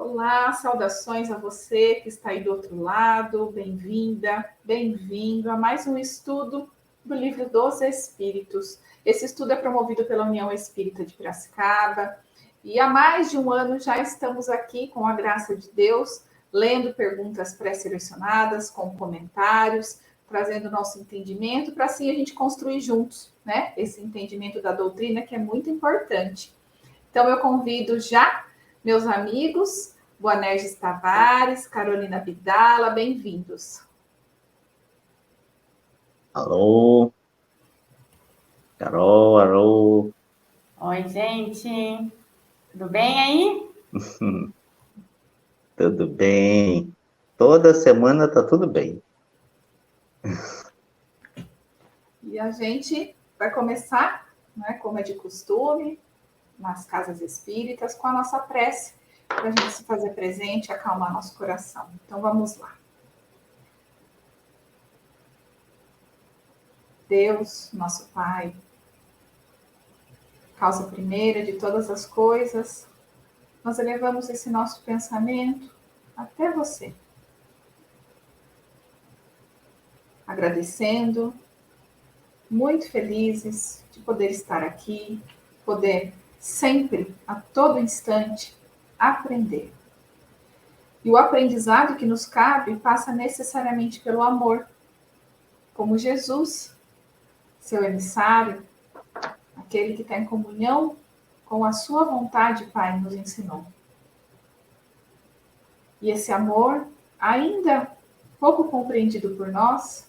Olá, saudações a você que está aí do outro lado, bem-vinda, bem-vindo a mais um estudo do Livro dos Espíritos. Esse estudo é promovido pela União Espírita de Piracicaba e há mais de um ano já estamos aqui, com a graça de Deus, lendo perguntas pré-selecionadas, com comentários, trazendo nosso entendimento para assim a gente construir juntos, né? Esse entendimento da doutrina que é muito importante. Então eu convido já meus amigos, Boanerges Tavares, Carolina Bidala, bem-vindos. Alô, Carol, alô. Oi, gente. Tudo bem aí? Tudo bem? Toda semana tá tudo bem. E a gente vai começar, né, como é de costume, nas casas espíritas, com a nossa prece, para a gente se fazer presente e acalmar nosso coração. Então vamos lá. Deus, nosso Pai, causa primeira de todas as coisas, nós elevamos esse nosso pensamento até você, agradecendo, muito felizes de poder estar aqui, poder sempre, a todo instante, aprender. E o aprendizado que nos cabe passa necessariamente pelo amor, como Jesus, seu emissário, aquele que está em comunhão com a sua vontade, Pai, nos ensinou. E esse amor, ainda pouco compreendido por nós,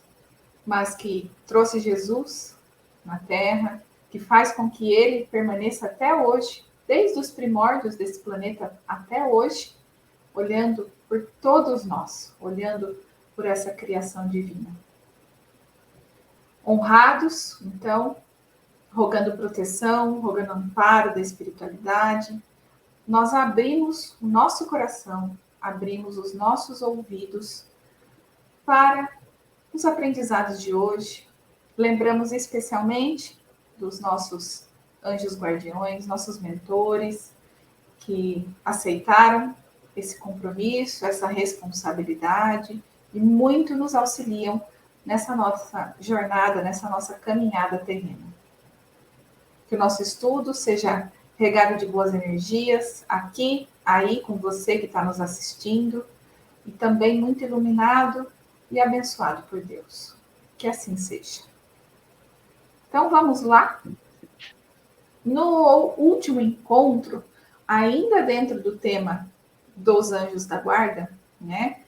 mas que trouxe Jesus na Terra, que faz com que ele permaneça até hoje, desde os primórdios desse planeta até hoje, olhando por todos nós, olhando por essa criação divina. Honrados, então, rogando proteção, rogando amparo da espiritualidade, nós abrimos o nosso coração, abrimos os nossos ouvidos para os aprendizados de hoje. Lembramos especialmente dos nossos anjos guardiões, nossos mentores, que aceitaram esse compromisso, essa responsabilidade e muito nos auxiliam nessa nossa jornada, nessa nossa caminhada terrena. Que o nosso estudo seja regado de boas energias, aqui, aí, com você que está nos assistindo, e também muito iluminado e abençoado por Deus. Que assim seja. Então vamos lá. No último encontro, ainda dentro do tema dos anjos da guarda, né?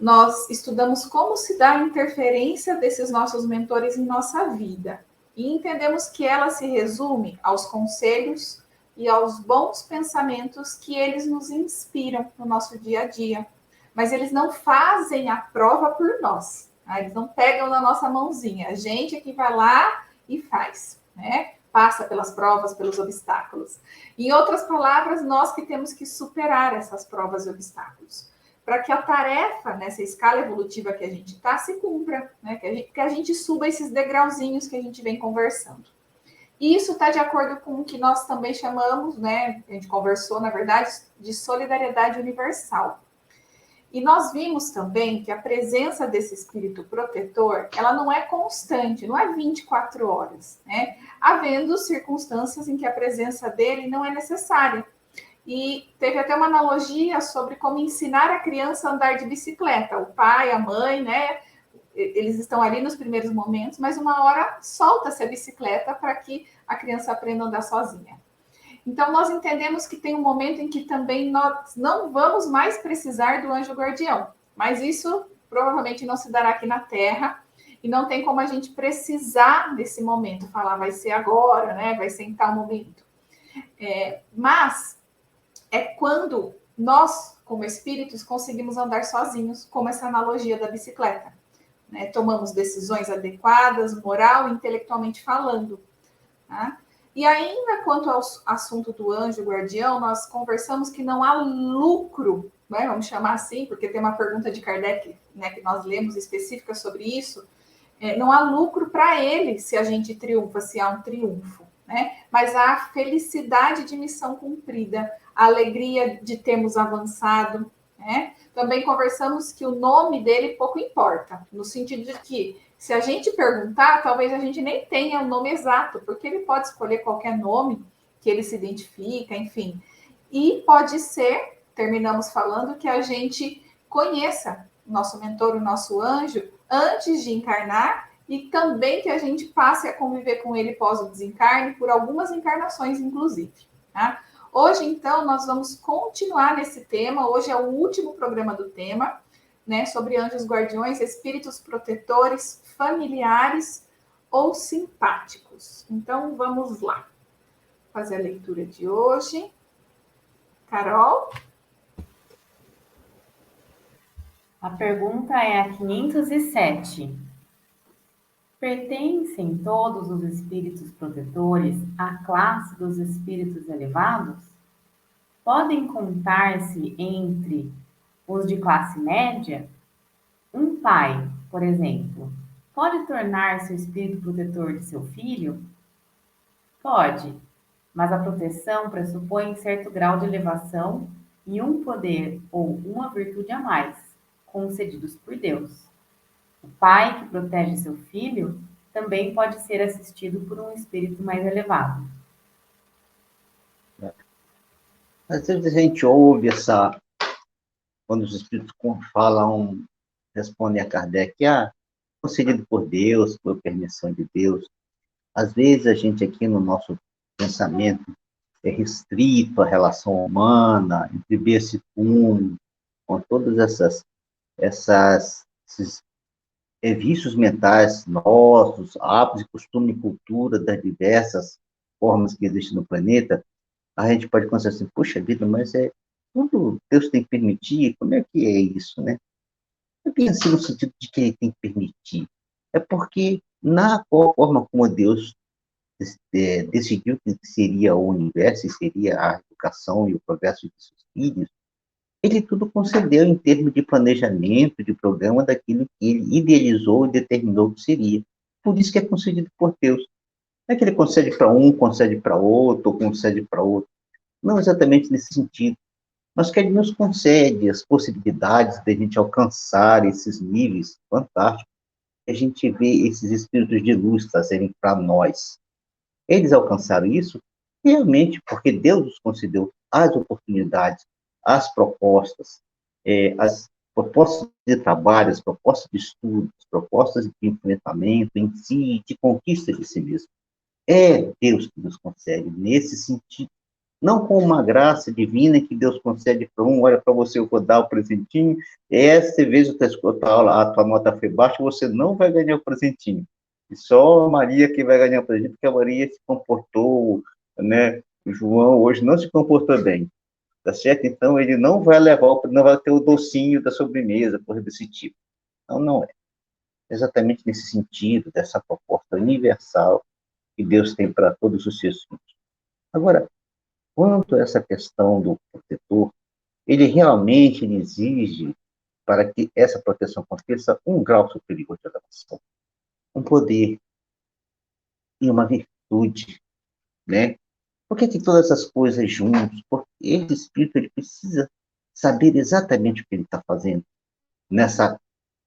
Nós estudamos como se dá a interferência desses nossos mentores em nossa vida. E entendemos que ela se resume aos conselhos e aos bons pensamentos que eles nos inspiram no nosso dia a dia. Mas eles não fazem a prova por nós. Tá? Eles não pegam na nossa mãozinha. A gente é que vai lá e faz, né? Passa pelas provas, pelos obstáculos. Em outras palavras, nós que temos que superar essas provas e obstáculos, para que a tarefa nessa escala evolutiva que a gente está se cumpra, né? Que a gente suba esses degrauzinhos que a gente vem conversando. E isso está de acordo com o que nós também chamamos, né? A gente conversou, na verdade, de solidariedade universal. E nós vimos também que a presença desse espírito protetor, ela não é constante, não é 24 horas, né? Havendo circunstâncias em que a presença dele não é necessária. E teve até uma analogia sobre como ensinar a criança a andar de bicicleta. O pai, a mãe, né? Eles estão ali nos primeiros momentos, mas uma hora solta-se a bicicleta para que a criança aprenda a andar sozinha. Então, nós entendemos que tem um momento em que também nós não vamos mais precisar do anjo guardião. Mas isso provavelmente não se dará aqui na Terra. E não tem como a gente precisar desse momento. Falar, vai ser agora, né? Vai ser em tal momento. Mas é quando nós, como espíritos, conseguimos andar sozinhos, como essa analogia da bicicleta. Né? Tomamos decisões adequadas, moral e intelectualmente falando. Tá? E ainda quanto ao assunto do anjo guardião, nós conversamos que não há lucro, né? Vamos chamar assim, porque tem uma pergunta de Kardec, né, que nós lemos específica sobre isso. Não há lucro para ele se a gente triunfa, se há um triunfo, né? Mas há felicidade de missão cumprida, a alegria de termos avançado, né? Também conversamos que o nome dele pouco importa, no sentido de que, se a gente perguntar, talvez a gente nem tenha o nome exato, porque ele pode escolher qualquer nome que ele se identifica, enfim. E pode ser, terminamos falando, que a gente conheça o nosso mentor, o nosso anjo, antes de encarnar, e também que a gente passe a conviver com ele pós o desencarne, por algumas encarnações, inclusive. Tá? Hoje, então, nós vamos continuar nesse tema. Hoje é o último programa do tema, né? Sobre anjos guardiões, espíritos protetores, familiares ou simpáticos. Então, vamos lá. Fazer a leitura de hoje. Carol? A pergunta é a 507. Pertencem todos os espíritos protetores à classe dos espíritos elevados? Podem contar-se entre os de classe média? Um pai, por exemplo, pode tornar-se o espírito protetor de seu filho? Pode, mas a proteção pressupõe certo grau de elevação e um poder ou uma virtude a mais, concedidos por Deus. O pai que protege seu filho também pode ser assistido por um espírito mais elevado. Às vezes a gente ouve quando os espíritos falam, respondem a Kardec, concedido por Deus, por permissão de Deus. Às vezes a gente aqui no nosso pensamento é restrito à relação humana, entre berço e túmulo, com todas esses vícios mentais nossos, hábitos, costume e cultura das diversas formas que existem no planeta, a gente pode pensar assim, puxa vida, mas tudo Deus tem que permitir, como é que é isso, né? Não é bem assim no sentido de que ele tem que permitir. É porque, na forma como Deus decidiu que seria o universo, e seria a educação e o progresso de seus filhos, ele tudo concedeu em termos de planejamento, de programa, daquilo que ele idealizou e determinou que seria. Por isso que é concedido por Deus. Não é que ele concede para um, concede para outro, ou concede para outro. Não exatamente nesse sentido. Mas que ele nos concede as possibilidades de a gente alcançar esses níveis fantásticos, que a gente vê esses espíritos de luz trazerem para nós. Eles alcançaram isso realmente porque Deus nos concedeu as oportunidades, as propostas de trabalho, as propostas de estudo, as propostas de enfrentamento em si, de conquista de si mesmo. É Deus que nos concede nesse sentido. Não com uma graça divina que Deus concede para um, olha para você, eu vou dar o presentinho, essa vez a tua nota foi baixa, você não vai ganhar o presentinho. E só a Maria que vai ganhar o presente, porque a Maria se comportou, né? O João hoje não se comportou bem, tá certo? Então ele não vai não vai ter o docinho da sobremesa, coisa desse tipo. Não é. Exatamente nesse sentido, dessa proposta universal que Deus tem para todos os seus filhos. Agora, quanto a essa questão do protetor, ele realmente exige, para que essa proteção aconteça, um grau superior de elevação, um poder e uma virtude, né? Por que todas essas coisas juntos? Porque esse espírito ele precisa saber exatamente o que ele está fazendo nessa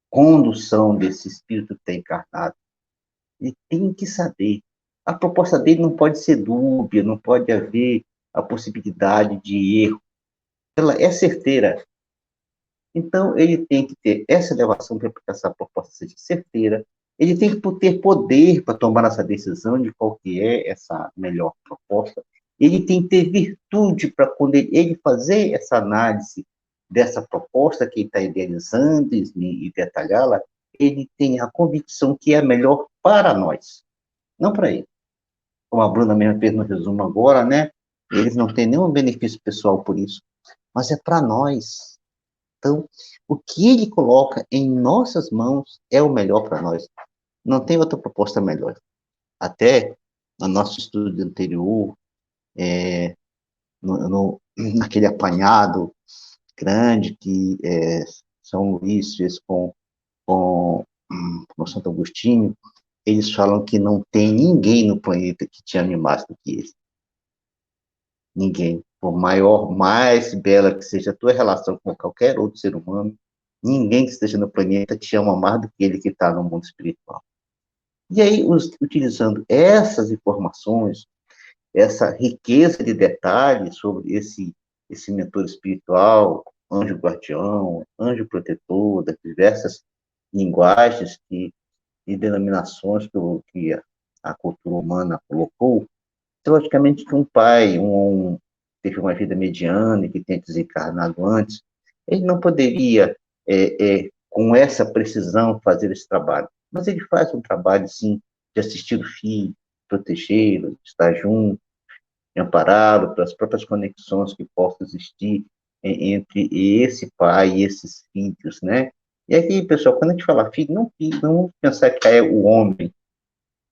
condução desse espírito que está encarnado. Ele tem que saber. A proposta dele não pode ser dúbia, não pode haver a possibilidade de erro. Ela é certeira. Então, ele tem que ter essa elevação para que essa proposta seja certeira. Ele tem que ter poder para tomar essa decisão de qual que é essa melhor proposta. Ele tem que ter virtude para, quando ele fazer essa análise dessa proposta que ele está idealizando e detalhá-la, ele tem a convicção que é a melhor para nós, não para ele. Como a Bruna mesmo fez no resumo agora, né? Eles não têm nenhum benefício pessoal por isso, mas é para nós. Então, o que ele coloca em nossas mãos é o melhor para nós. Não tem outra proposta melhor. Até no nosso estudo anterior, naquele apanhado grande que São Luís fez com Santo Agostinho, eles falam que não tem ninguém no planeta que te ame mais do que ele. Ninguém. por maior, mais bela que seja a tua relação com qualquer outro ser humano, ninguém que esteja no planeta te ama mais do que ele que está no mundo espiritual. E aí, utilizando essas informações, essa riqueza de detalhes sobre esse mentor espiritual, anjo guardião, anjo protetor, das diversas linguagens e denominações que a cultura humana colocou, logicamente que um pai teve uma vida mediana e que tenha desencarnado antes, ele não poderia, com essa precisão, fazer esse trabalho. Mas ele faz um trabalho, sim, de assistir o filho, protegê-lo, estar junto, ampará-lo pelas próprias conexões que possam existir entre esse pai e esses filhos, né? E aqui, pessoal, quando a gente fala filho, não vamos pensar que é o homem,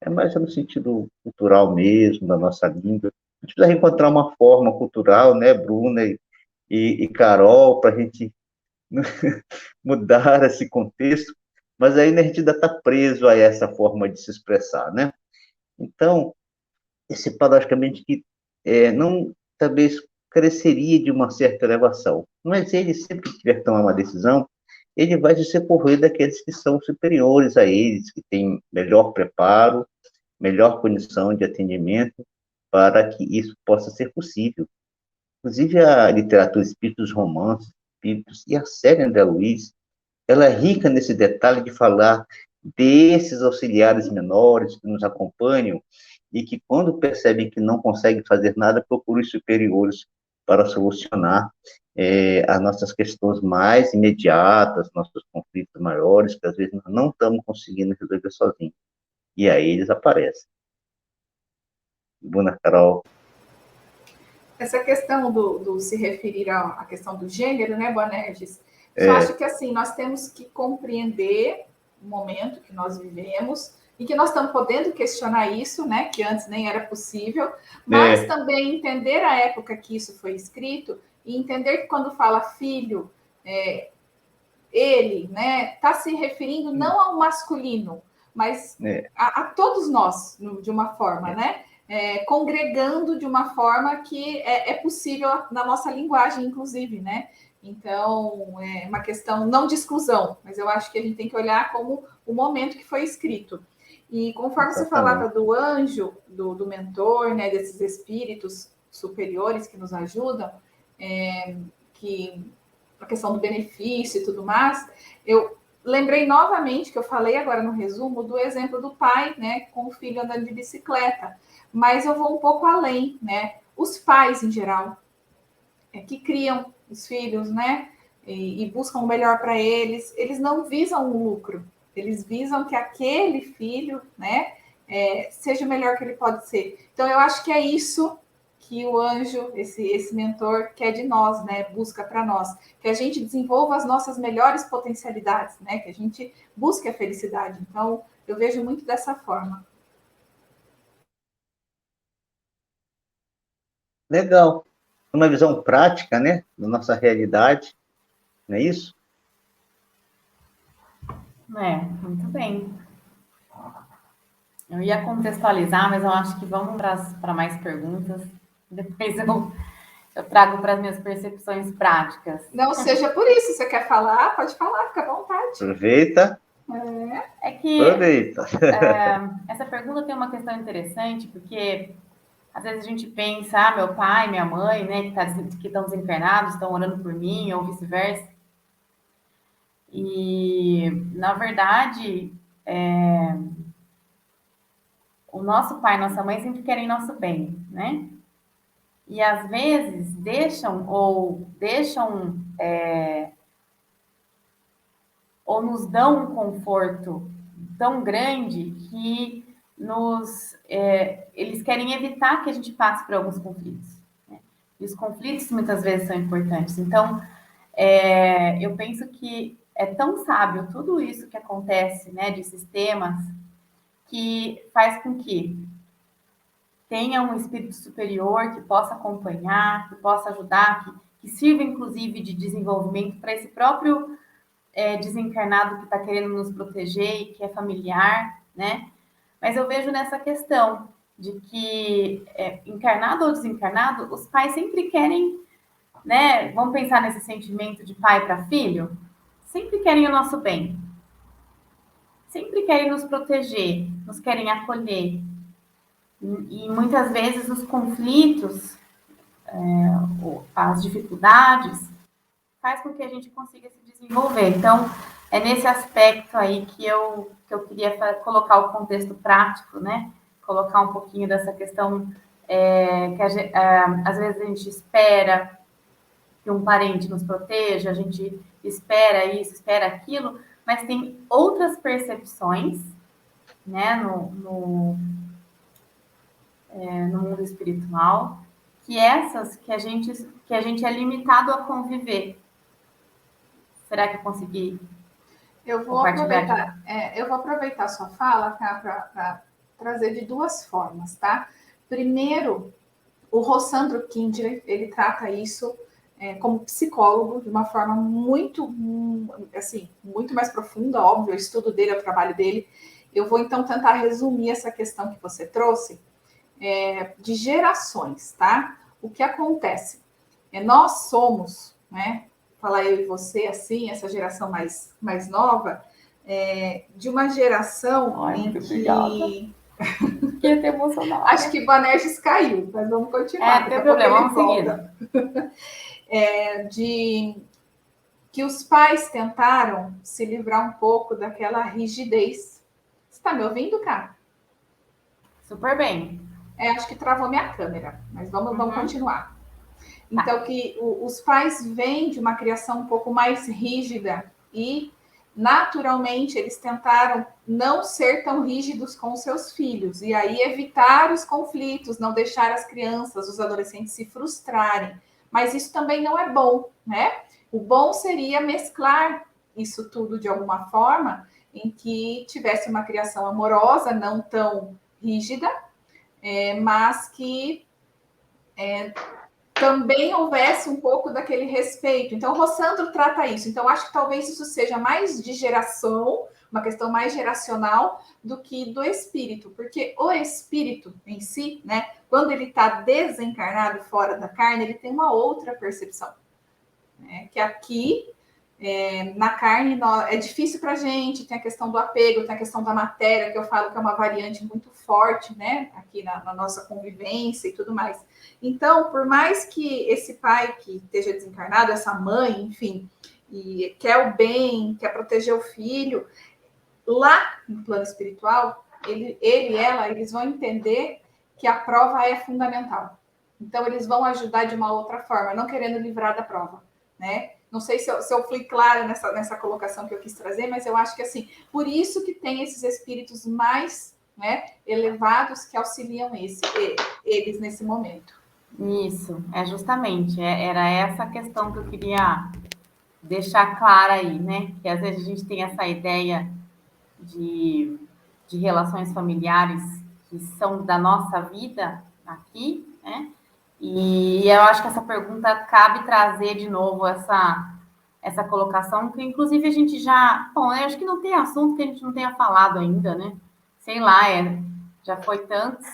é mais no sentido cultural mesmo, da nossa língua. A gente precisa encontrar uma forma cultural, né, Bruna e Carol, para a gente mudar esse contexto, mas ainda a gente ainda está preso a essa forma de se expressar, né? Então, esse logicamente que não talvez careceria de uma certa elevação, mas ele sempre que tiver que tomar uma decisão, ele vai se socorrer daqueles que são superiores a eles, que têm melhor preparo, melhor condição de atendimento para que isso possa ser possível. Inclusive, a literatura Espíritos Romances, Espíritos e a série André Luiz, ela é rica nesse detalhe de falar desses auxiliares menores que nos acompanham e que, quando percebem que não conseguem fazer nada, procuram os superiores para solucionar as nossas questões mais imediatas, nossos conflitos maiores, que às vezes nós não estamos conseguindo resolver sozinhos. E aí eles aparecem. Bruna, Carol. Essa questão do se referir à questão do gênero, né, Boanerges? Eu acho que, assim, nós temos que compreender o momento que nós vivemos e que nós estamos podendo questionar isso, né, que antes nem era possível, mas também entender a época que isso foi escrito e entender que quando fala filho, ele, né, está se referindo não ao masculino, mas a todos nós, de uma forma, né? Congregando de uma forma que é possível na nossa linguagem, inclusive, né? Então, é uma questão não de exclusão, mas eu acho que a gente tem que olhar como o momento que foi escrito. E conforme você falava do anjo, do mentor, né, desses espíritos superiores que nos ajudam, que a questão do benefício e tudo mais, eu lembrei novamente que eu falei agora no resumo do exemplo do pai, né, com o filho andando de bicicleta, mas eu vou um pouco além, né? Os pais em geral, que criam os filhos, né, e buscam o melhor para eles não visam o lucro, eles visam que aquele filho, né, seja o melhor que ele pode ser. Então eu acho que é isso que o anjo, esse mentor, quer de nós, né? Busca para nós. Que a gente desenvolva as nossas melhores potencialidades, né? Que a gente busque a felicidade. Então, eu vejo muito dessa forma. Legal. Uma visão prática, né? Da nossa realidade. Não é isso? Muito bem. Eu ia contextualizar, mas eu acho que vamos para mais perguntas. Depois eu trago para as minhas percepções práticas. Não seja por isso. Você quer falar? Pode falar, fica à vontade. Aproveita. É que Aproveita. Essa pergunta tem uma questão interessante, porque às vezes a gente pensa, meu pai, minha mãe, né, que estão desencarnados, estão orando por mim, ou vice-versa. E, na verdade, o nosso pai e nossa mãe sempre querem nosso bem, né? E às vezes deixam ou nos dão um conforto tão grande que eles querem evitar que a gente passe por alguns conflitos, né? E os conflitos muitas vezes são importantes. Então, eu penso que é tão sábio tudo isso que acontece, né, de sistemas, que faz com que tenha um espírito superior que possa acompanhar, que possa ajudar, que sirva inclusive de desenvolvimento para esse próprio desencarnado que está querendo nos proteger e que é familiar, né? Mas eu vejo nessa questão de que, encarnado ou desencarnado, os pais sempre querem, né? Vamos pensar nesse sentimento de pai para filho? Sempre querem o nosso bem. Sempre querem nos proteger, nos querem acolher. E muitas vezes os conflitos, as dificuldades, faz com que a gente consiga se desenvolver. Então, é nesse aspecto aí que eu queria colocar o contexto prático, né? Colocar um pouquinho dessa questão que às vezes a gente espera que um parente nos proteja, a gente espera isso, espera aquilo, mas tem outras percepções, né, no mundo espiritual, que essas que a gente é limitado a conviver. Será que eu consegui compartilhar aqui? Eu vou aproveitar a sua fala para trazer de duas formas, tá? Primeiro, o Rossandro Kindler, ele trata isso como psicólogo de uma forma muito, assim, muito mais profunda, óbvio, o estudo dele, o trabalho dele. Eu vou, então, tentar resumir essa questão que você trouxe de gerações, tá? O que acontece? Nós somos, né? Falar eu e você, assim, essa geração mais nova, de uma geração em que... Obrigada. Fiquei até emocionada. Acho que Banerjis caiu, mas vamos continuar. Não tem problema, vamos seguir. De que os pais tentaram se livrar um pouco daquela rigidez. Você está me ouvindo, cara? Super bem. Acho que travou minha câmera, mas vamos continuar. Então, que os pais vêm de uma criação um pouco mais rígida e, naturalmente, eles tentaram não ser tão rígidos com seus filhos e aí evitar os conflitos, não deixar as crianças, os adolescentes se frustrarem. Mas isso também não é bom, né? O bom seria mesclar isso tudo de alguma forma em que tivesse uma criação amorosa, não tão rígida, mas que também houvesse um pouco daquele respeito. Então, o Rossandro trata isso. Então, acho que talvez isso seja mais de geração, uma questão mais geracional do que do espírito, porque o espírito em si, né, quando ele está desencarnado fora da carne, ele tem uma outra percepção, né, que aqui na carne é difícil para a gente, tem a questão do apego, tem a questão da matéria, que eu falo que é uma variante muito forte, né, aqui na nossa convivência e tudo mais. Então, por mais que esse pai que esteja desencarnado, essa mãe, enfim, e quer o bem, quer proteger o filho, lá no plano espiritual, ele e ela, eles vão entender que a prova é fundamental. Então, eles vão ajudar de uma outra forma, não querendo livrar da prova, né? Não sei se eu fui clara nessa colocação que eu quis trazer, mas eu acho que, assim, por isso que tem esses espíritos mais, né, elevados que auxiliam eles nesse momento. Isso, justamente, era essa questão que eu queria deixar clara aí, né? Que às vezes a gente tem essa ideia de relações familiares que são da nossa vida aqui, né? E eu acho que essa pergunta cabe trazer de novo essa colocação, que inclusive a gente já... Bom, eu acho que não tem assunto que a gente não tenha falado ainda, né? Sei lá, já foi tantos.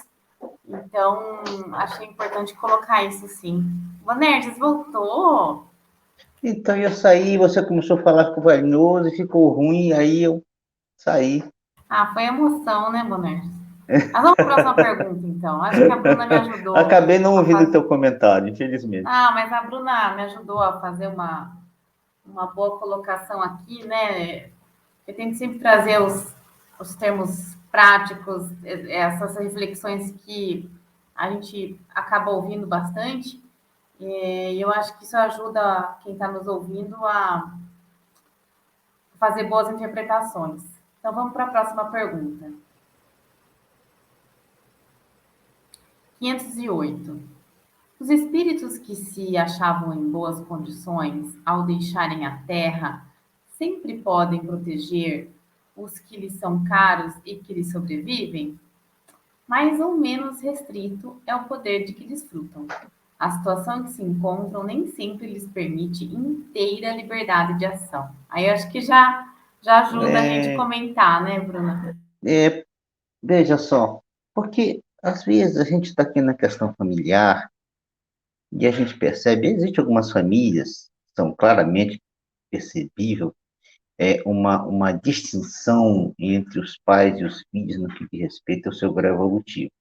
Então, achei importante colocar isso, sim. Banerjis, voltou? Então, eu saí, você começou a falar, ficou valioso, ficou ruim, aí eu saí. Foi emoção, né, Banerjis? Mas vamos para a próxima pergunta, então. Acho que a Bruna me ajudou. Acabei não ouvindo o teu comentário, infelizmente. Mas a Bruna me ajudou a fazer uma boa colocação aqui, né? Eu tento sempre trazer os termos práticos, essas reflexões que a gente acaba ouvindo bastante, e eu acho que isso ajuda quem está nos ouvindo a fazer boas interpretações. Então, vamos para a próxima pergunta. 508. Os espíritos que se achavam em boas condições ao deixarem a Terra sempre podem proteger os que lhes são caros e que lhes sobrevivem? Mais ou menos restrito é o poder de que desfrutam. A situação em que se encontram nem sempre lhes permite inteira liberdade de ação. Aí eu acho que já ajuda a gente a comentar, né, Bruna? Veja só, porque Às vezes a gente está aqui na questão familiar e a gente percebe, existem algumas famílias, são claramente percebível, uma distinção entre os pais e os filhos no que diz respeito ao seu grau evolutivo.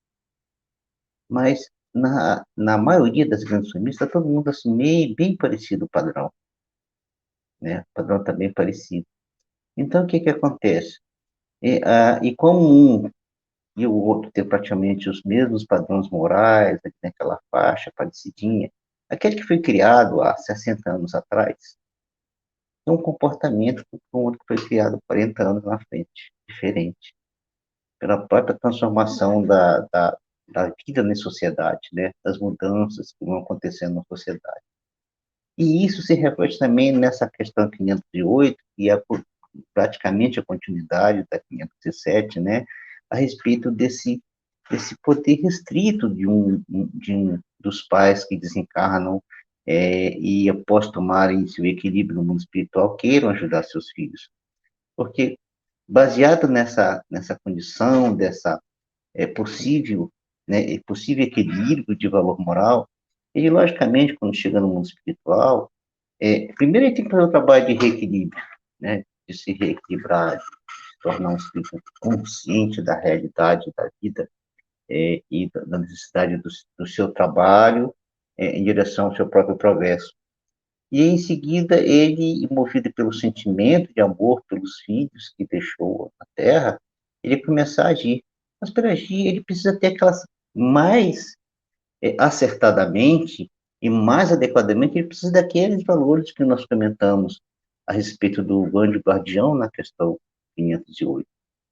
Mas na maioria das grandes famílias está todo mundo assim, bem parecido o padrão, né? O padrão está bem parecido. Então, o que acontece? E como um e o outro tem praticamente os mesmos padrões morais, aqui naquela faixa parecidinha, aquele que foi criado há 60 anos atrás, tem um comportamento com o outro que foi criado 40 anos na frente, diferente, pela própria transformação da vida na sociedade, né? Das mudanças que vão acontecendo na sociedade. E isso se reflete também nessa questão 508, que é praticamente a continuidade da 507, né? A respeito desse poder restrito dos pais que desencarnam e, após tomarem seu equilíbrio no mundo espiritual, queiram ajudar seus filhos. Porque, baseado nessa condição, dessa possível, né, possível equilíbrio de valor moral, ele, logicamente, quando chega no mundo espiritual, primeiro ele tem que fazer o trabalho de reequilíbrio, né, de se reequilibrar, de se tornar um espírito consciente da realidade da vida e da necessidade do seu trabalho em direção ao seu próprio progresso. E, em seguida, ele, movido pelo sentimento de amor pelos filhos que deixou na Terra, ele começa a agir. Mas, para agir, ele precisa ter aquelas mais acertadamente e mais adequadamente, ele precisa daqueles valores que nós comentamos a respeito do anjo guardião na questão 508,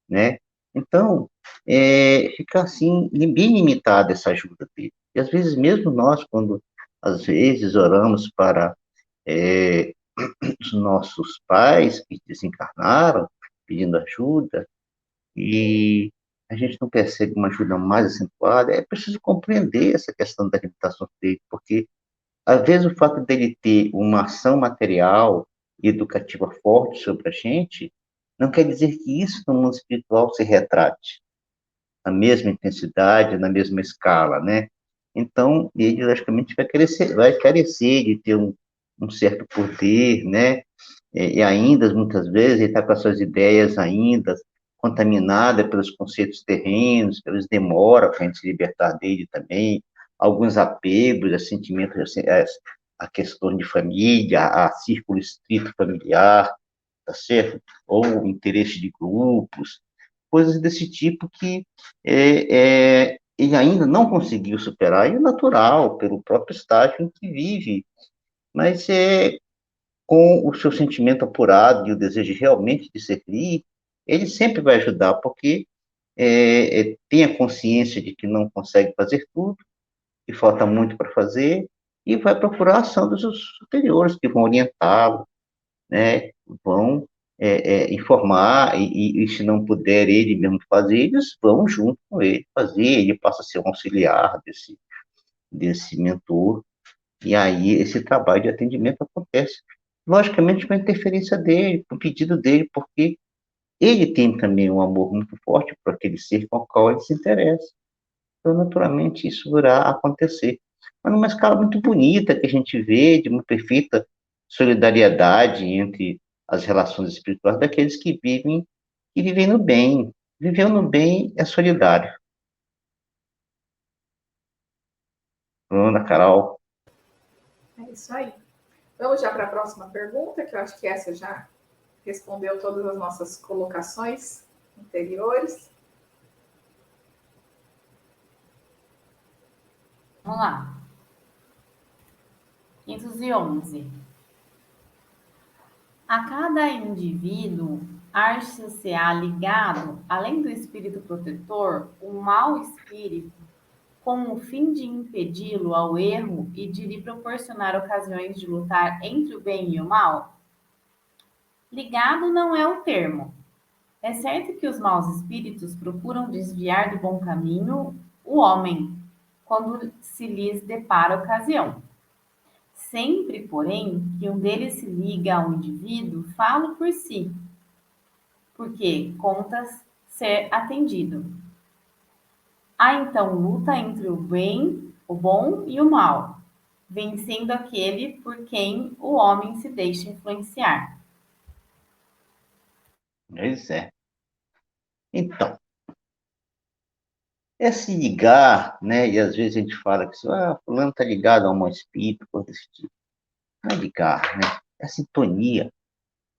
né? Então, fica assim, bem limitada essa ajuda dele. E, às vezes, mesmo nós, quando, às vezes, oramos para os nossos pais que desencarnaram, pedindo ajuda, e a gente não percebe uma ajuda mais acentuada, é preciso compreender essa questão da limitação dele, porque, às vezes, o fato dele ter uma ação material e educativa forte sobre a gente, não quer dizer que isso no mundo espiritual se retrate na mesma intensidade, na mesma escala, né? Então, ele, logicamente, vai carecer de ter um certo poder, né? E ainda, muitas vezes, ele está com as suas ideias ainda contaminada pelos conceitos terrenos, pelos demora para a gente se libertar dele também, alguns apegos a sentimentos, assim, a questão de família, a círculo estrito familiar, tá certo? Ou interesse de grupos, coisas desse tipo que ele ainda não conseguiu superar, e é natural, pelo próprio estágio em que vive, mas com o seu sentimento apurado e o desejo realmente de servir, ele sempre vai ajudar, porque tem a consciência de que não consegue fazer tudo, que falta muito para fazer, e vai procurar a ação dos superiores, que vão orientá-lo, né, vão informar, e se não puder ele mesmo fazer, eles vão junto com ele fazer, ele passa a ser um auxiliar desse mentor, e aí esse trabalho de atendimento acontece. Logicamente, com a interferência dele, com o pedido dele, porque ele tem também um amor muito forte por aquele ser com o qual ele se interessa. Então, naturalmente, isso irá acontecer. Mas numa escala muito bonita que a gente vê, de uma perfeita solidariedade entre as relações espirituais daqueles que vivem no bem. Viver no bem é solidário. Ana, Carol. É isso aí. Vamos já para a próxima pergunta, que eu acho que essa já respondeu todas as nossas colocações anteriores. Vamos lá. 511. A cada indivíduo ar-se-á ligado, além do espírito protetor, um mau espírito, com o fim de impedi-lo ao erro e de lhe proporcionar ocasiões de lutar entre o bem e o mal? Ligado não é o termo. É certo que os maus espíritos procuram desviar do bom caminho o homem, quando se lhes depara a ocasião. Sempre, porém, que um deles se liga ao indivíduo, falo por si, porque conta ser atendido. Há então luta entre o bem, o bom e o mal, vencendo aquele por quem o homem se deixa influenciar. Pois é. Então, é se ligar, né? E às vezes a gente fala que fulano está ligado a um espírito, coisa desse tipo. Não é ligar, né? É sintonia,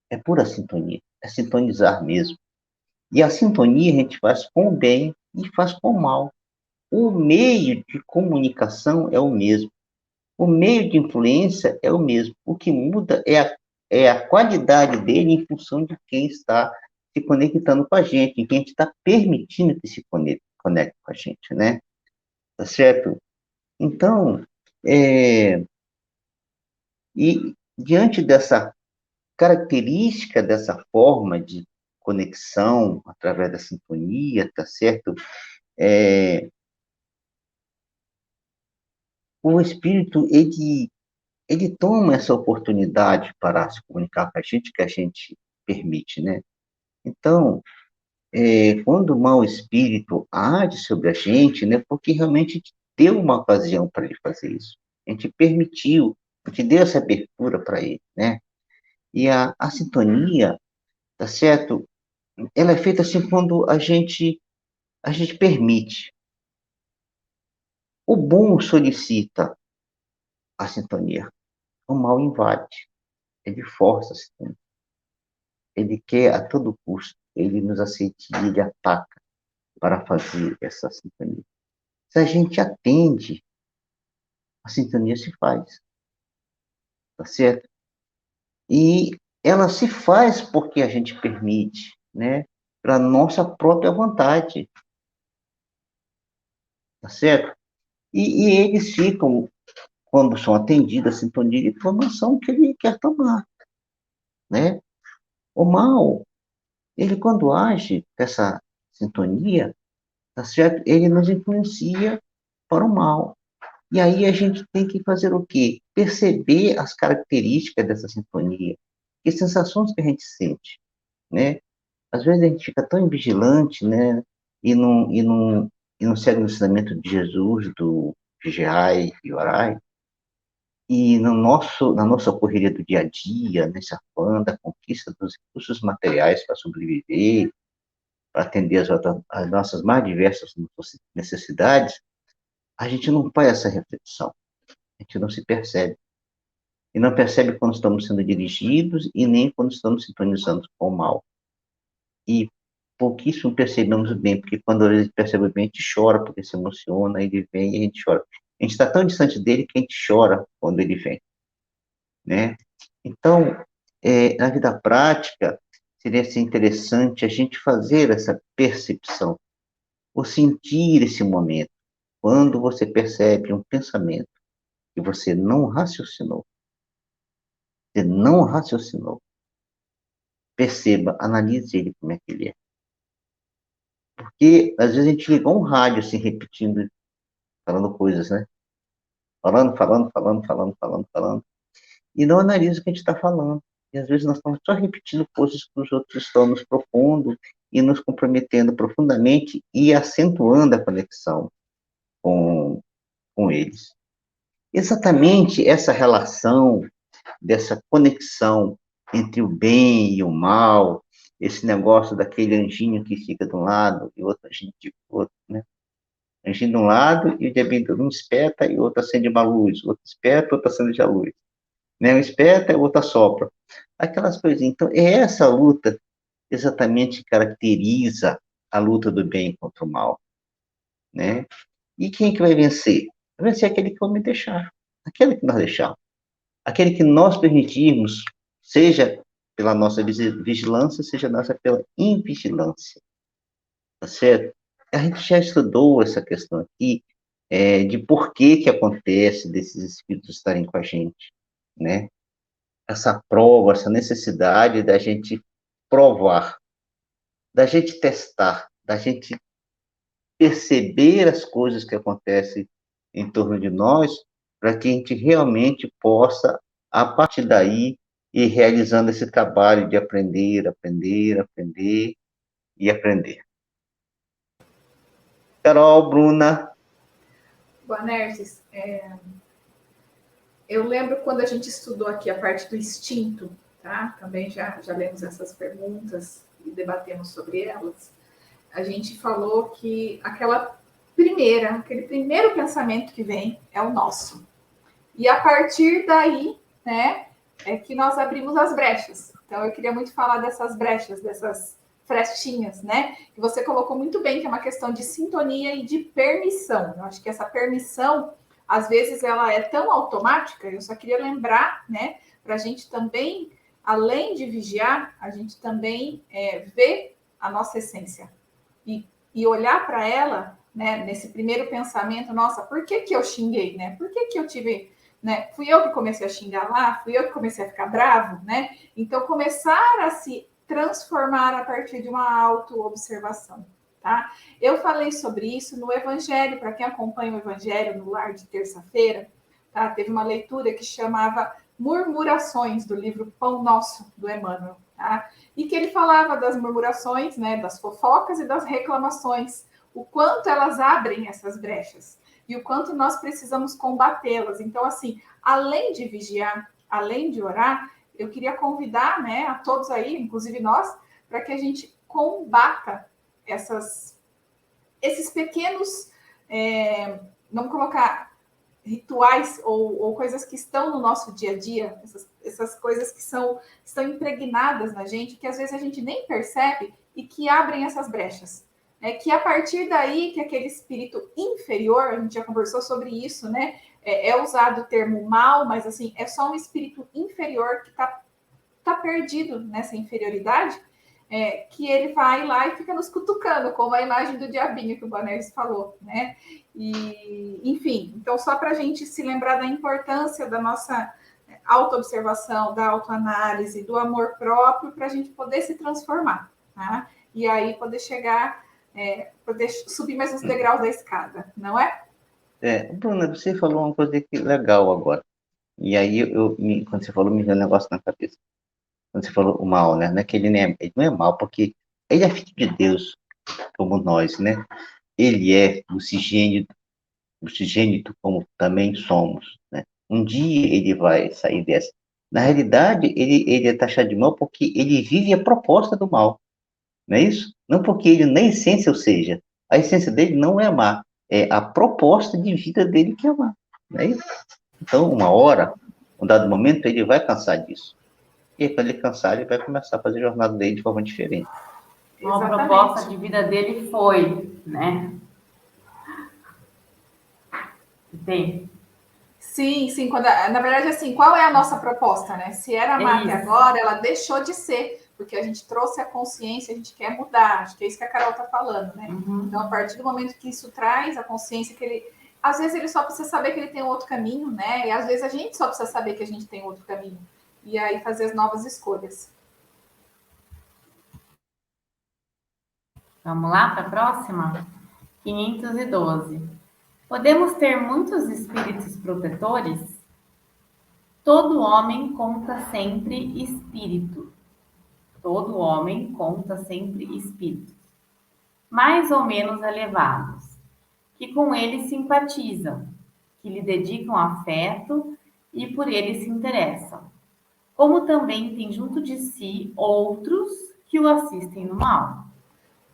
é pura sintonia, é sintonizar mesmo. E a sintonia a gente faz com o bem e faz com o mal. O meio de comunicação é o mesmo. O meio de influência é o mesmo. O que muda é a qualidade dele em função de quem está se conectando com a gente, em quem a gente está permitindo que se conecte com a gente, né? Tá certo? Então, e diante dessa característica, dessa forma de conexão através da sintonia, tá certo? É, o espírito, ele toma essa oportunidade para se comunicar com a gente, que a gente permite, né? Então, quando o mau espírito age sobre a gente, né? Porque realmente a gente deu uma ocasião para ele fazer isso. A gente permitiu, a gente deu essa abertura para ele, né? E a sintonia, tá certo? Ela é feita assim quando a gente permite. O bom solicita a sintonia, o mal invade, ele força a sintonia. Ele quer a todo custo, ele nos assedia, ele ataca para fazer essa sintonia. Se a gente atende, a sintonia se faz, tá certo? E ela se faz porque a gente permite, né? Para nossa própria vontade, tá certo? E eles ficam, quando são atendidos, a sintonia de informação que ele quer tomar, né? O mal, ele quando age com essa sintonia, tá certo? Ele nos influencia para o mal. E aí a gente tem que fazer o quê? Perceber as características dessa sintonia, que sensações que a gente sente, né? Às vezes a gente fica tão vigilante, né? E não segue o ensinamento de Jesus, do vigiai e orai, e na nossa correria do dia a dia, nesse afã da conquista dos recursos materiais para sobreviver, para atender as nossas mais diversas necessidades, a gente não faz essa reflexão, a gente não se percebe. E não percebe quando estamos sendo dirigidos e nem quando estamos sintonizando com o mal. E pouquíssimo percebemos o bem, porque quando a gente percebe o bem, a gente chora, porque se emociona, ele vem e a gente chora. A gente está tão distante dele que a gente chora quando ele vem, né? Então, na vida prática, seria assim, interessante a gente fazer essa percepção, ou sentir esse momento, quando você percebe um pensamento que você não raciocinou, perceba, analise ele como é que ele é. Porque às vezes a gente liga um rádio assim, repetindo, falando coisas, né? Falando, falando, falando, falando, falando, falando. E não analisa o que a gente está falando. E às vezes nós estamos só repetindo coisas que os outros estão nos propondo e nos comprometendo profundamente e acentuando a conexão com, com eles. Exatamente essa relação, dessa conexão entre o bem e o mal, esse negócio daquele anjinho que fica de um lado e outro anjinho de outro, né? Anjinho de um lado e o diabinho um espeta e o outro acende uma luz, o outro espeta, o outro acende a luz. Né? Um espeta e o outro assopra. Aquelas coisinhas. Então, é essa luta exatamente que caracteriza a luta do bem contra o mal. Né? E quem é que vai vencer? Vai vencer aquele que vai me deixar. Aquele que nós deixamos. Aquele que nós permitirmos, seja pela nossa vigilância, seja nossa pela invigilância. Tá certo? A gente já estudou essa questão aqui, de por que acontece desses espíritos estarem com a gente, né? Essa prova, essa necessidade da gente provar, da gente testar, da gente perceber as coisas que acontecem em torno de nós, para que a gente realmente possa, a partir daí, ir realizando esse trabalho de aprender, aprender, aprender e aprender. Carol, Bruna. Boanerges, eu lembro quando a gente estudou aqui a parte do instinto, tá? Também já lemos essas perguntas e debatemos sobre elas. A gente falou que aquele primeiro pensamento que vem é o nosso. E a partir daí, né, é que nós abrimos as brechas. Então, eu queria muito falar dessas brechas, dessas frestinhas, né? Que você colocou muito bem, que é uma questão de sintonia e de permissão. Eu acho que essa permissão, às vezes, ela é tão automática. Eu só queria lembrar, né, para a gente também, além de vigiar, a gente também ver a nossa essência e olhar para ela, né, nesse primeiro pensamento, nossa, por que eu xinguei, né? Por que eu tive, né? Fui eu que comecei a xingar lá, fui eu que comecei a ficar bravo, né? Então, começar a se transformar a partir de uma autoobservação, tá? Eu falei sobre isso no Evangelho, para quem acompanha o Evangelho no Lar de terça-feira, tá? Teve uma leitura que chamava Murmurações, do livro Pão Nosso, do Emmanuel, tá? E que ele falava das murmurações, né, das fofocas e das reclamações, o quanto elas abrem essas brechas e o quanto nós precisamos combatê-las. Então, assim, além de vigiar, além de orar, eu queria convidar, né, a todos aí, inclusive nós, para que a gente combata esses pequenos, vamos colocar rituais ou coisas que estão no nosso dia a dia, essas coisas que estão impregnadas na gente, que às vezes a gente nem percebe e que abrem essas brechas. Que a partir daí que aquele espírito inferior, a gente já conversou sobre isso, né? É usado o termo mal, mas assim, é só um espírito inferior que está perdido nessa inferioridade, que ele vai lá e fica nos cutucando, como a imagem do diabinho que o Boanerges falou, né? E, enfim, então só para a gente se lembrar da importância da nossa autoobservação, da autoanálise, do amor próprio, para a gente poder se transformar, tá? E aí poder chegar, poder subir mais uns degraus da escada, não é? Bruna, você falou uma coisa que legal agora. E aí, quando você falou, me veio um negócio na cabeça. Quando você falou o mal, né? Não é que ele não é mal, porque ele é filho de Deus, como nós, né? Ele é oxigênito como também somos, né? Um dia ele vai sair dessa. Na realidade, ele é taxado de mal porque ele vive a proposta do mal, não é isso? Não porque ele, na essência, ou seja, a essência dele não é amar, é a proposta de vida dele que é amar, não é isso? Então, uma hora, um dado momento, ele vai cansar disso. E quando ele cansar, ele vai começar a fazer a jornada dele de forma diferente. Uma proposta de vida dele foi, né? Tem. Sim, na verdade, assim, qual é a nossa proposta, né? Se era amar até agora, ela deixou de ser, porque a gente trouxe a consciência, a gente quer mudar, acho que é isso que a Carol tá falando, né? Uhum. Então, a partir do momento que isso traz a consciência, às vezes ele só precisa saber que ele tem outro caminho, né? E às vezes a gente só precisa saber que a gente tem outro caminho. E aí fazer as novas escolhas. Vamos lá para a próxima? 512. Podemos ter muitos espíritos protetores? Todo homem conta sempre espírito. Todo homem conta sempre espíritos, mais ou menos elevados, que com ele simpatizam, que lhe dedicam afeto e por ele se interessam, como também tem junto de si outros que o assistem no mal.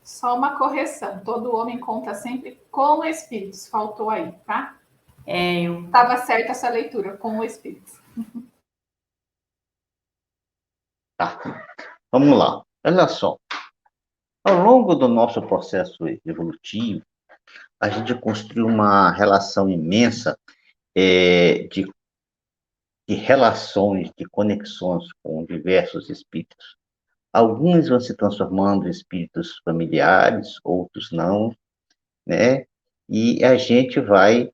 Só uma correção, todo homem conta sempre com espíritos, faltou aí, tá? Estava certa essa leitura, com espíritos. Tá, vamos lá. Olha só. Ao longo do nosso processo evolutivo, a gente construiu uma relação imensa de relações, de conexões com diversos espíritos. Alguns vão se transformando em espíritos familiares, outros não, né? E a gente vai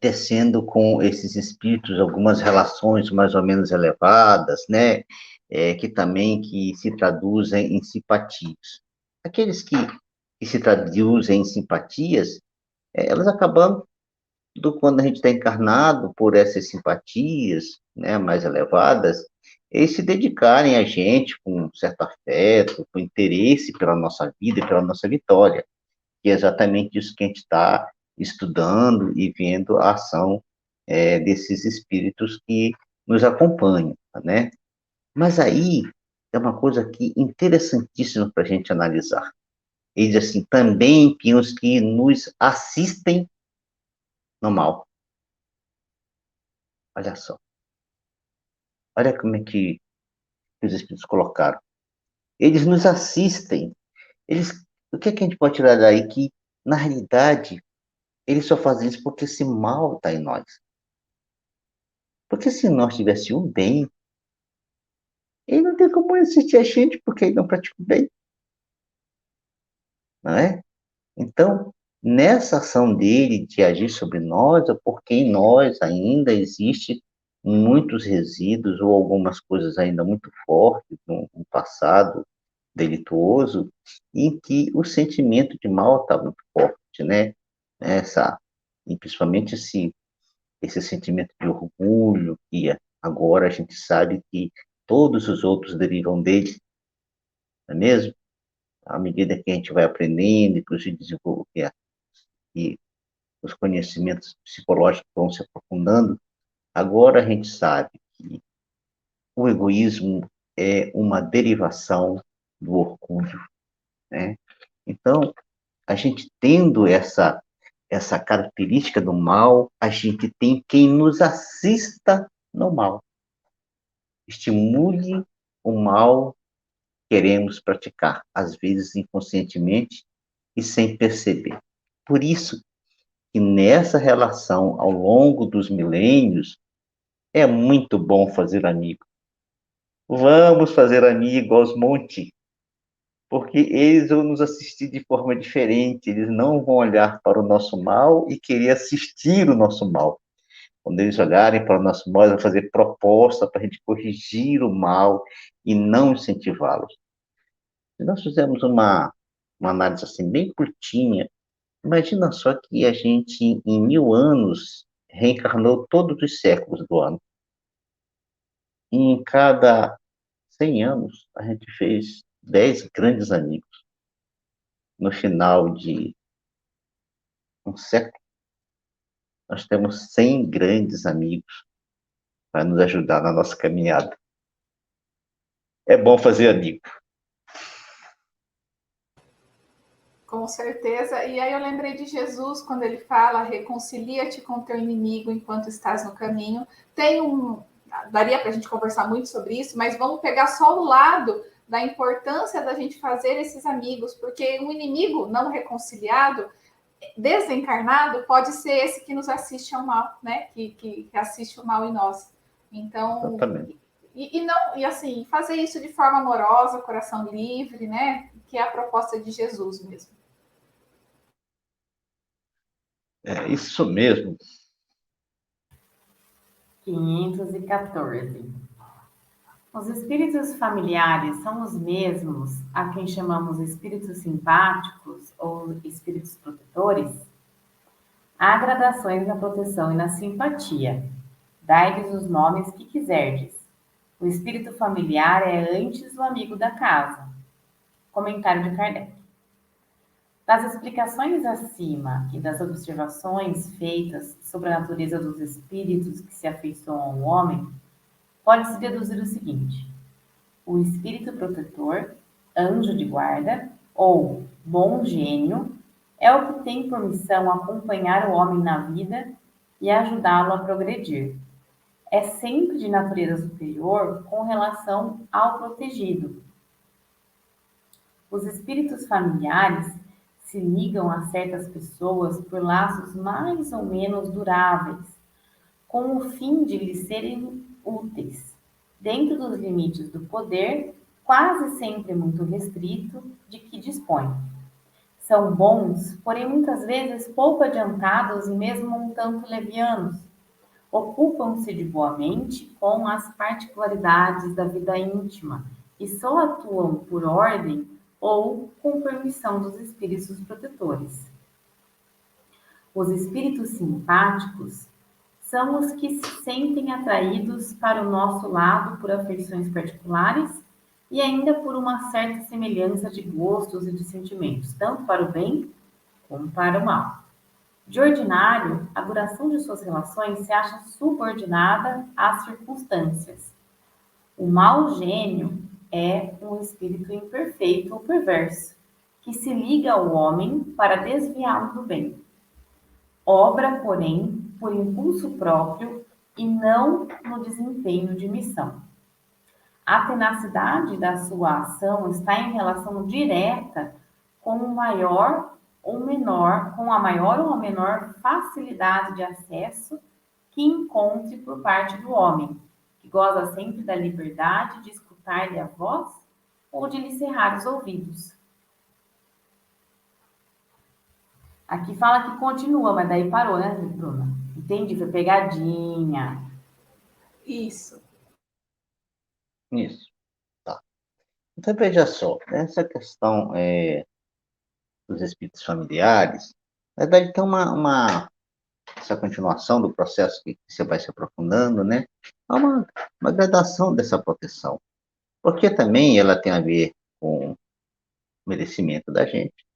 tecendo com esses espíritos algumas relações mais ou menos elevadas, né? Que se traduzem em simpatias. Aqueles que se traduzem em simpatias, elas acabam, quando a gente está encarnado por essas simpatias, né, mais elevadas, eles se dedicarem a gente com um certo afeto, com interesse pela nossa vida e pela nossa vitória. que é exatamente isso que a gente está estudando e vendo a ação desses espíritos que nos acompanham, né? Mas aí é uma coisa aqui interessantíssima para a gente analisar. Ele diz assim, também tem os que nos assistem no mal. Olha só. Olha como é que os espíritos colocaram. Eles nos assistem. O que é que a gente pode tirar daí? Que, na realidade, eles só fazem isso porque esse mal está em nós. Porque se nós tivéssemos o bem, ele não tem como assistir a gente, porque ele não pratica o bem. Não é? Então, nessa ação dele de agir sobre nós, é porque em nós ainda existe muitos resíduos ou algumas coisas ainda muito fortes no passado delituoso, em que o sentimento de mal está muito forte, né? E principalmente esse sentimento de orgulho, que agora a gente sabe que todos os outros derivam dele, não é mesmo? À medida que a gente vai aprendendo, inclusive desenvolver e os conhecimentos psicológicos vão se aprofundando, agora a gente sabe que o egoísmo é uma derivação do orgulho, né? Então, a gente tendo essa característica do mal, a gente tem quem nos assista no mal. Estimule o mal que queremos praticar, às vezes inconscientemente e sem perceber. Por isso que nessa relação, ao longo dos milênios, é muito bom fazer amigo. Vamos fazer amigo aos montes, porque eles vão nos assistir de forma diferente, eles não vão olhar para o nosso mal e querer assistir o nosso mal. Quando eles olharem para o nosso mal, eles vão fazer proposta para a gente corrigir o mal e não incentivá-los. Se nós fizermos uma análise assim bem curtinha, imagina só que a gente, em 1000 anos, reencarnou todos os séculos do ano. E em cada 100 anos, a gente fez 10 grandes amigos. No final de um século, nós temos 100 grandes amigos para nos ajudar na nossa caminhada. É bom fazer amigo. Com certeza. E aí eu lembrei de Jesus quando ele fala: reconcilia-te com teu inimigo enquanto estás no caminho. Daria para a gente conversar muito sobre isso, mas vamos pegar só o lado da importância da gente fazer esses amigos, porque um inimigo não reconciliado, desencarnado, pode ser esse que nos assiste ao mal, né? Que assiste o mal em nós. Então, Exatamente. e assim, fazer isso de forma amorosa, coração livre, né? Que é a proposta de Jesus mesmo. É isso mesmo. 514. Os espíritos familiares são os mesmos a quem chamamos espíritos simpáticos ou espíritos protetores? Há gradações na proteção e na simpatia. Dai-lhes os nomes que quiserdes. O espírito familiar é antes o amigo da casa. Comentário de Kardec. Das explicações acima e das observações feitas sobre a natureza dos espíritos que se afeiçoam ao homem, pode-se deduzir o seguinte: o espírito protetor, anjo de guarda ou bom gênio é o que tem por missão acompanhar o homem na vida e ajudá-lo a progredir. É sempre de natureza superior com relação ao protegido. Os espíritos familiares se ligam a certas pessoas por laços mais ou menos duráveis, com o fim de lhes serem úteis, dentro dos limites do poder, quase sempre muito restrito, de que dispõem. São bons, porém muitas vezes pouco adiantados e mesmo um tanto levianos. Ocupam-se de boamente com as particularidades da vida íntima e só atuam por ordem ou com permissão dos espíritos protetores. Os espíritos simpáticos são os que se sentem atraídos para o nosso lado por afeições particulares e ainda por uma certa semelhança de gostos e de sentimentos, tanto para o bem como para o mal. De ordinário, a duração de suas relações se acha subordinada às circunstâncias. O mau gênio é um espírito imperfeito ou perverso, que se liga ao homem para desviá-lo do bem. Obra, porém, por impulso próprio e não no desempenho de missão. A tenacidade da sua ação está em relação direta com o maior ou menor, com a maior ou a menor facilidade de acesso que encontre por parte do homem, que goza sempre da liberdade de escutar-lhe a voz ou de lhe cerrar os ouvidos. Aqui fala que continua, mas daí parou, né, Bruna? Entendi, foi pegadinha. Isso. Isso. Tá. Então, veja só, essa questão dos espíritos familiares, na verdade, tem essa continuação do processo que você vai se aprofundando, né? Há uma gradação dessa proteção. Porque também ela tem a ver com o merecimento da gente.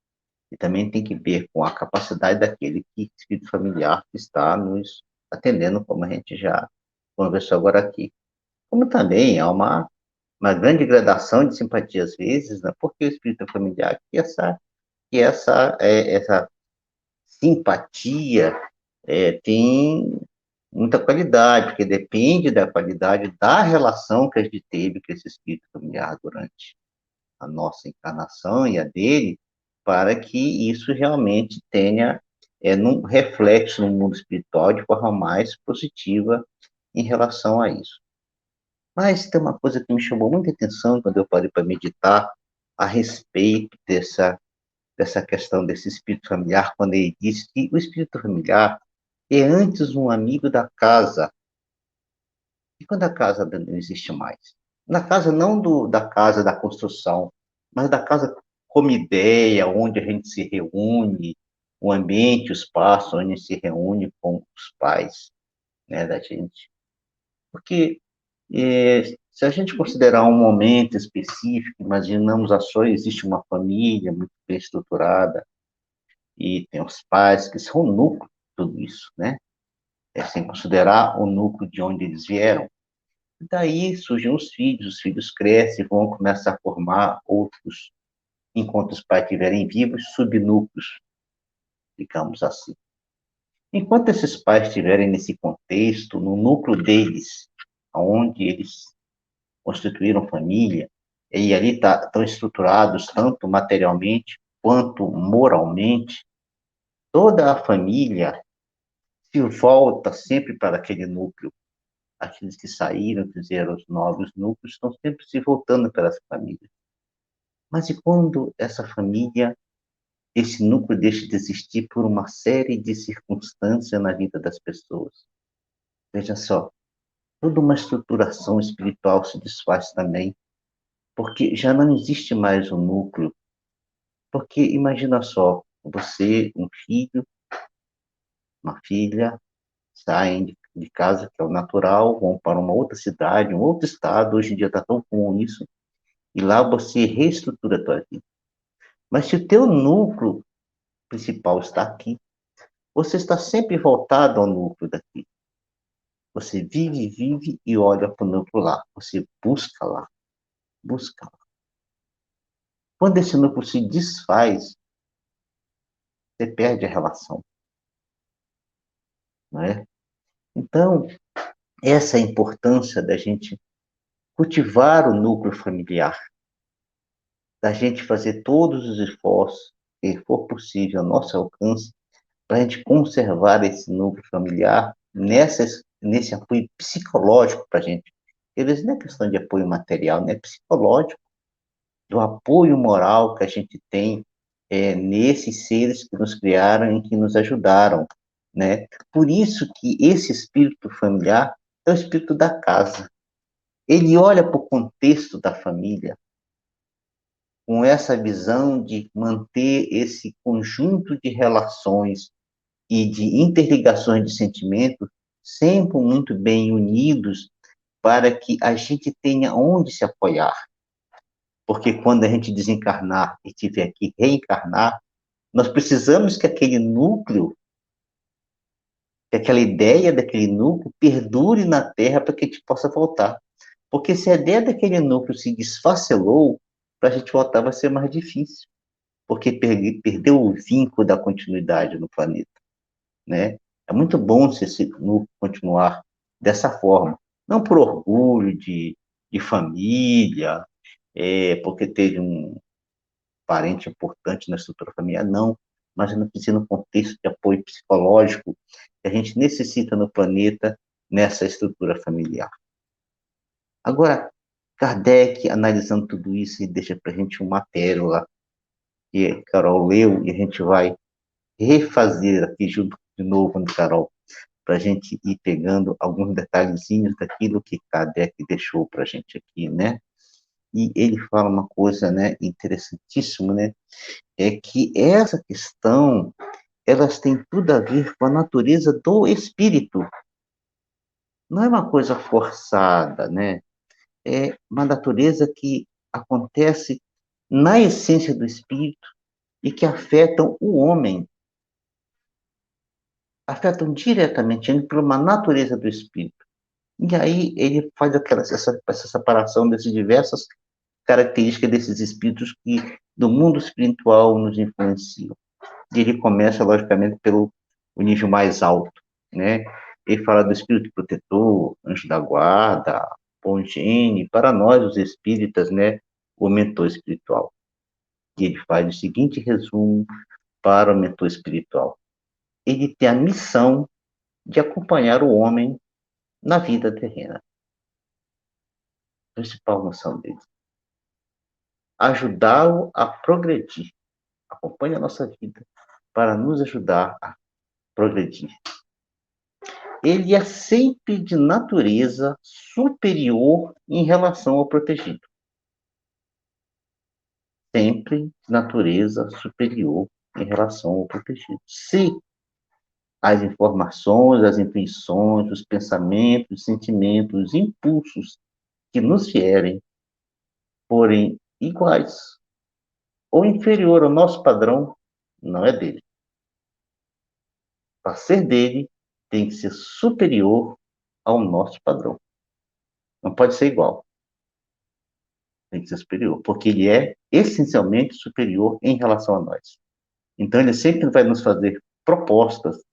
E também tem que ver com a capacidade daquele espírito familiar que está nos atendendo, como a gente já conversou agora aqui. Como também há uma grande gradação de simpatia às vezes, né? Porque o espírito familiar essa simpatia tem muita qualidade, porque depende da qualidade da relação que a gente teve com esse espírito familiar durante a nossa encarnação e a dele, para que isso realmente tenha num reflexo no mundo espiritual de forma mais positiva em relação a isso. Mas tem uma coisa que me chamou muita atenção quando eu parei para meditar a respeito dessa questão desse espírito familiar, quando ele disse que o espírito familiar é antes um amigo da casa. E quando a casa não existe mais? Na casa, não da casa da construção, mas da casa como ideia, onde a gente se reúne, o ambiente, o espaço onde se reúne com os pais, né, da gente. Porque se a gente considerar um momento específico, imaginamos só existe uma família muito bem estruturada e tem os pais que são o núcleo de tudo isso, né? Sem considerar o núcleo de onde eles vieram. Daí surgem os filhos crescem, vão começar a formar outros, enquanto os pais estiverem vivos, subnúcleos, digamos assim. Enquanto esses pais estiverem nesse contexto, no núcleo deles, onde eles constituíram família, e ali estão estruturados tanto materialmente quanto moralmente, toda a família se volta sempre para aquele núcleo. Aqueles que saíram, fizeram os novos núcleos, estão sempre se voltando para essa família. Mas e quando essa família, esse núcleo deixa de existir por uma série de circunstâncias na vida das pessoas? Veja só, toda uma estruturação espiritual se desfaz também, porque já não existe mais o núcleo. Porque imagina só, você, um filho, uma filha, saem de casa, que é o natural, vão para uma outra cidade, um outro estado, hoje em dia está tão comum isso, e lá você reestrutura a tua vida. Mas se o teu núcleo principal está aqui, você está sempre voltado ao núcleo daqui. Você vive e olha para o núcleo lá. Você busca lá, busca lá. Quando esse núcleo se desfaz, você perde a relação, não é? Então, essa é a importância da gente cultivar o núcleo familiar, da gente fazer todos os esforços que for possível ao nosso alcance para a gente conservar esse núcleo familiar nesse apoio psicológico para a gente. Às vezes não é questão de apoio material, né? É psicológico, do apoio moral que a gente tem nesses seres que nos criaram e que nos ajudaram, né? Por isso que esse espírito familiar é o espírito da casa. Ele olha para o contexto da família com essa visão de manter esse conjunto de relações e de interligações de sentimentos sempre muito bem unidos para que a gente tenha onde se apoiar. Porque quando a gente desencarnar e tiver que reencarnar, Nós precisamos que aquele núcleo, que aquela ideia daquele núcleo perdure na Terra para que a gente possa voltar. Porque se a ideia daquele núcleo se desfacelou, para a gente voltar vai ser mais difícil. Porque perdeu o vínculo da continuidade no planeta, né? É muito bom se esse núcleo continuar dessa forma. Não por orgulho de família, porque teve um parente importante na estrutura familiar, não. Mas no contexto de apoio psicológico que a gente necessita no planeta nessa estrutura familiar. Agora, Kardec, analisando tudo isso, e deixa para a gente uma pérola que a Carol leu, e a gente vai refazer aqui junto de novo, né, Carol, para a gente ir pegando alguns detalhezinhos daquilo que Kardec deixou para a gente aqui, né? E ele fala uma coisa, né, interessantíssima, né? É que essa questão, elas têm tudo a ver com a natureza do espírito. Não é uma coisa forçada, né? É uma natureza que acontece na essência do espírito e que afetam o homem, afetam diretamente ele por uma natureza do espírito. E aí ele faz essa separação dessas diversas características desses espíritos que do mundo espiritual nos influenciam. E ele começa, logicamente, pelo o nível mais alto, né? Ele fala do espírito protetor, anjo da guarda, bom gene, para nós, os espíritas, né? O mentor espiritual. E ele faz o seguinte resumo para o mentor espiritual. Ele tem a missão de acompanhar o homem na vida terrena. A principal missão dele. Ajudá-lo a progredir. Acompanhe a nossa vida para nos ajudar a progredir. Ele é sempre de natureza superior em relação ao protegido. Sempre de natureza superior em relação ao protegido. Se as informações, as intuições, os pensamentos, os sentimentos, os impulsos que nos vierem forem iguais ou inferior ao nosso padrão, não é dele. Para ser dele, tem que ser superior ao nosso padrão. Não pode ser igual. Tem que ser superior, porque ele é essencialmente superior em relação a nós. Então, ele sempre vai nos fazer propostas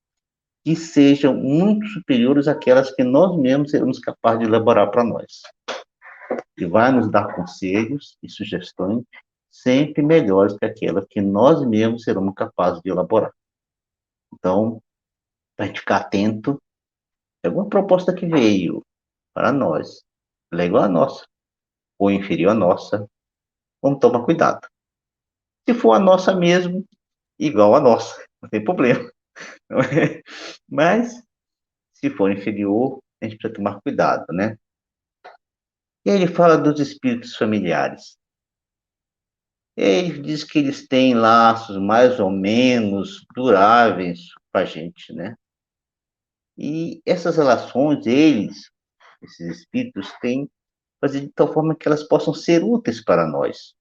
que sejam muito superiores àquelas que nós mesmos seremos capazes de elaborar para nós. E vai nos dar conselhos e sugestões sempre melhores que aquelas que nós mesmos seremos capazes de elaborar. Então, para a gente ficar atento, é alguma proposta que veio para nós, ela é igual à nossa, ou inferior à nossa, vamos tomar cuidado. Se for a nossa mesmo, igual à nossa, não tem problema. Não é? Mas, se for inferior, a gente precisa tomar cuidado, né? E aí ele fala dos espíritos familiares. Ele diz que eles têm laços mais ou menos duráveis com a gente, né? E essas relações, esses espíritos, têm fazer de tal forma que elas possam ser úteis para nós.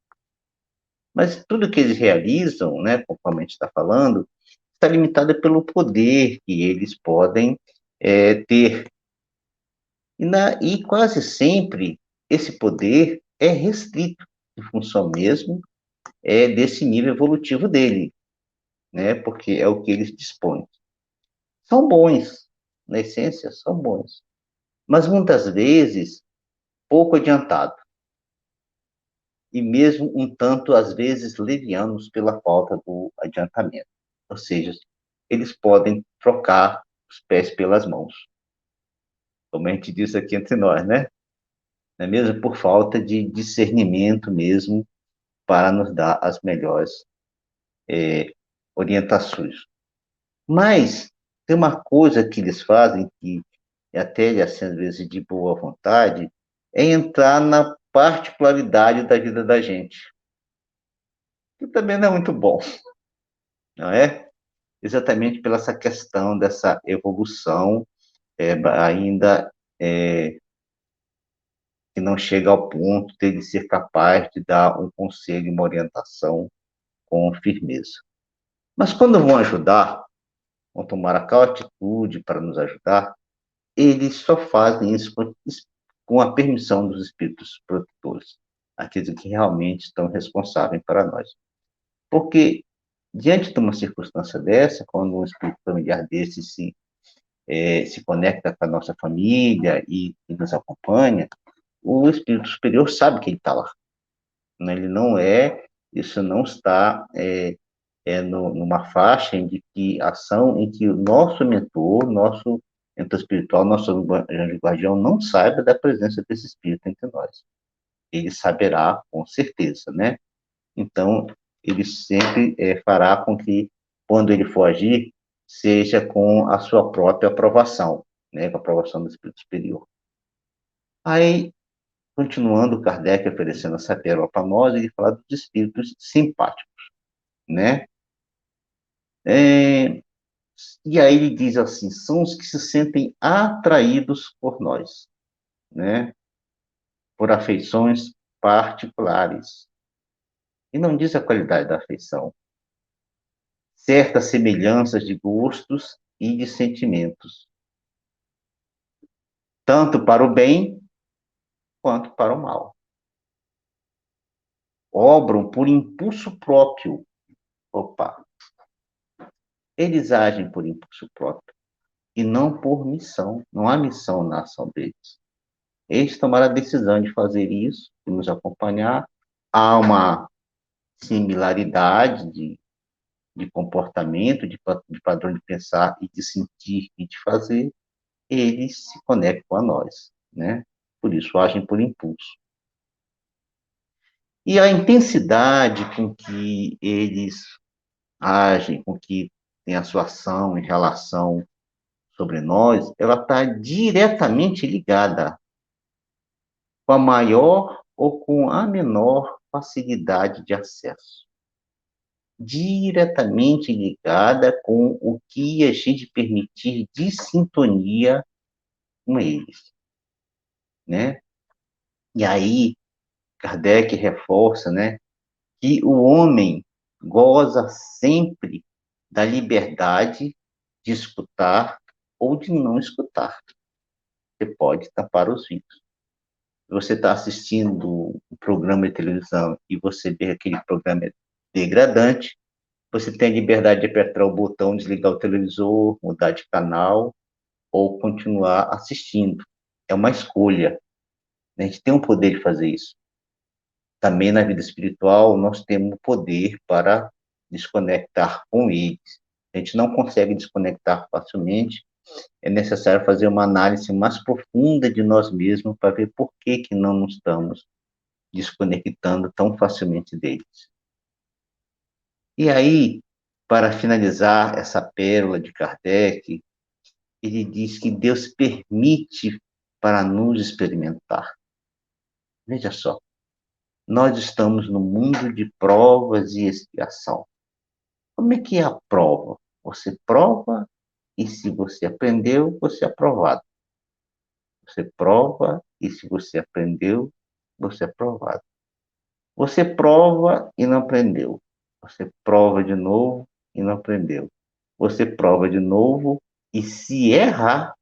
Mas tudo que eles realizam, né, conforme a gente está falando, está limitado pelo poder que eles podem ter. E quase sempre esse poder é restrito, em função mesmo desse nível evolutivo dele, né, porque é o que eles dispõem. São bons, na essência, são bons, mas muitas vezes pouco adiantado. E mesmo um tanto, às vezes, levianos pela falta do adiantamento. Ou seja, eles podem trocar os pés pelas mãos. Como a gente diz aqui entre nós, né? Não é mesmo? Por falta de discernimento mesmo para nos dar as melhores orientações. Mas tem uma coisa que eles fazem que até, assim, às vezes, de boa vontade, é entrar na particularidade da vida da gente. Que também não é muito bom, não é? Exatamente pela essa questão dessa evolução ainda que não chega ao ponto de ele ser capaz de dar um conselho, uma orientação com firmeza. Mas quando vão ajudar, vão tomar aquela atitude para nos ajudar, eles só fazem isso com a permissão dos espíritos protetores, aqueles que realmente estão responsáveis para nós. Porque, diante de uma circunstância dessa, quando um espírito familiar desse se conecta com a nossa família e nos acompanha, o espírito superior sabe que ele está lá. Ele não isso não está numa faixa de que ação em que o nosso mentor, nosso mentor espiritual, nosso anjo guardião não saiba da presença desse espírito entre nós. Ele saberá, com certeza, né? Então, ele sempre fará com que, quando ele for agir, seja com a sua própria aprovação, né? Com a aprovação do espírito superior. Aí, continuando, Kardec oferecendo essa pérola para nós, ele fala dos espíritos simpáticos, né? E aí ele diz assim, são os que se sentem atraídos por nós, né? Por afeições particulares. E não diz a qualidade da afeição. Certas semelhanças de gostos e de sentimentos. Tanto para o bem, quanto para o mal. Obram por impulso próprio. Opa! Eles agem por impulso próprio e não por missão. Não há missão na ação deles. Eles tomaram a decisão de fazer isso, de nos acompanhar. Há uma similaridade de comportamento, de padrão de pensar e de sentir e de fazer. Eles se conectam a nós, né? Por isso, agem por impulso. E a intensidade com que eles agem, com que tem a sua ação em relação sobre nós, ela está diretamente ligada com a maior ou com a menor facilidade de acesso. Diretamente ligada com o que a gente permitir de sintonia com eles, né? E aí, Kardec reforça, né, que o homem goza sempre da liberdade de escutar ou de não escutar. Você pode tapar os vídeos. Você está assistindo um programa de televisão e você vê aquele programa degradante, você tem a liberdade de apertar o botão, desligar o televisor, mudar de canal ou continuar assistindo. É uma escolha. A gente tem o poder de fazer isso. Também na vida espiritual, nós temos o poder para desconectar com eles. A gente não consegue desconectar facilmente, é necessário fazer uma análise mais profunda de nós mesmos para ver por que não nos estamos desconectando tão facilmente deles. E aí, para finalizar essa pérola de Kardec, ele diz que Deus permite para nos experimentar. Veja só, nós estamos no mundo de provas e expiação. Como é que é a prova? Você prova e se você aprendeu, você é aprovado. Você prova e se você aprendeu, você é aprovado. Você prova e não aprendeu. Você prova de novo e não aprendeu. Você prova de novo e se errar,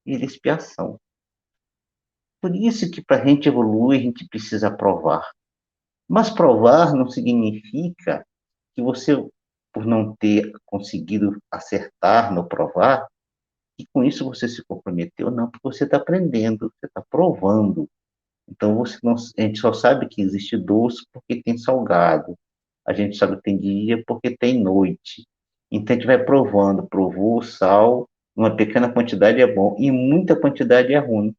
vira expiação. Por isso que para a gente evoluir, a gente precisa provar. Mas provar não significa que você, por não ter conseguido acertar no provar, e com isso você se comprometeu, não, porque você está aprendendo, você está provando. Então, a gente só sabe que existe doce porque tem salgado. A gente sabe que tem dia porque tem noite. Então, a gente vai provando. Provou o sal, uma pequena quantidade é bom, em muita quantidade é ruim.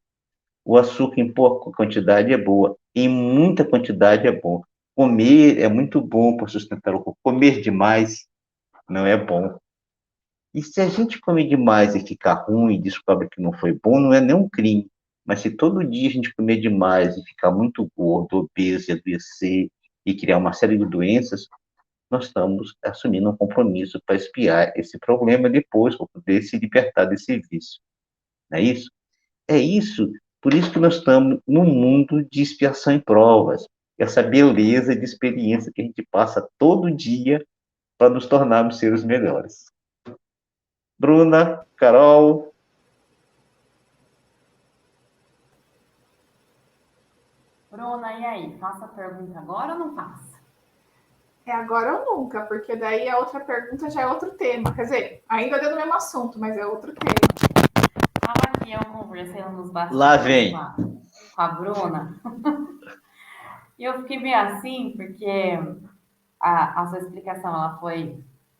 O açúcar em pouca quantidade é boa, em muita quantidade é bom. Comer é muito bom para sustentar o corpo. Comer demais não é bom. E se a gente comer demais e ficar ruim e descobre que não foi bom, não é nem um crime. Mas se todo dia a gente comer demais e ficar muito gordo, obeso, e adoecer e criar uma série de doenças, nós estamos assumindo um compromisso para expiar esse problema depois, para poder se libertar desse vício. Não é isso? É isso. Por isso que nós estamos num mundo de expiação e provas. Essa beleza de experiência que a gente passa todo dia para nos tornarmos seres melhores. Bruna, Carol. Bruna, e aí? Faça a pergunta agora ou não faça? É agora ou nunca, porque daí a outra pergunta já é outro tema. Quer dizer, ainda deu no mesmo assunto, mas é outro tema. Estava aqui eu conversando nos Lá bastidores vem. com a Bruna. E eu fiquei meio assim, porque a sua explicação ela foi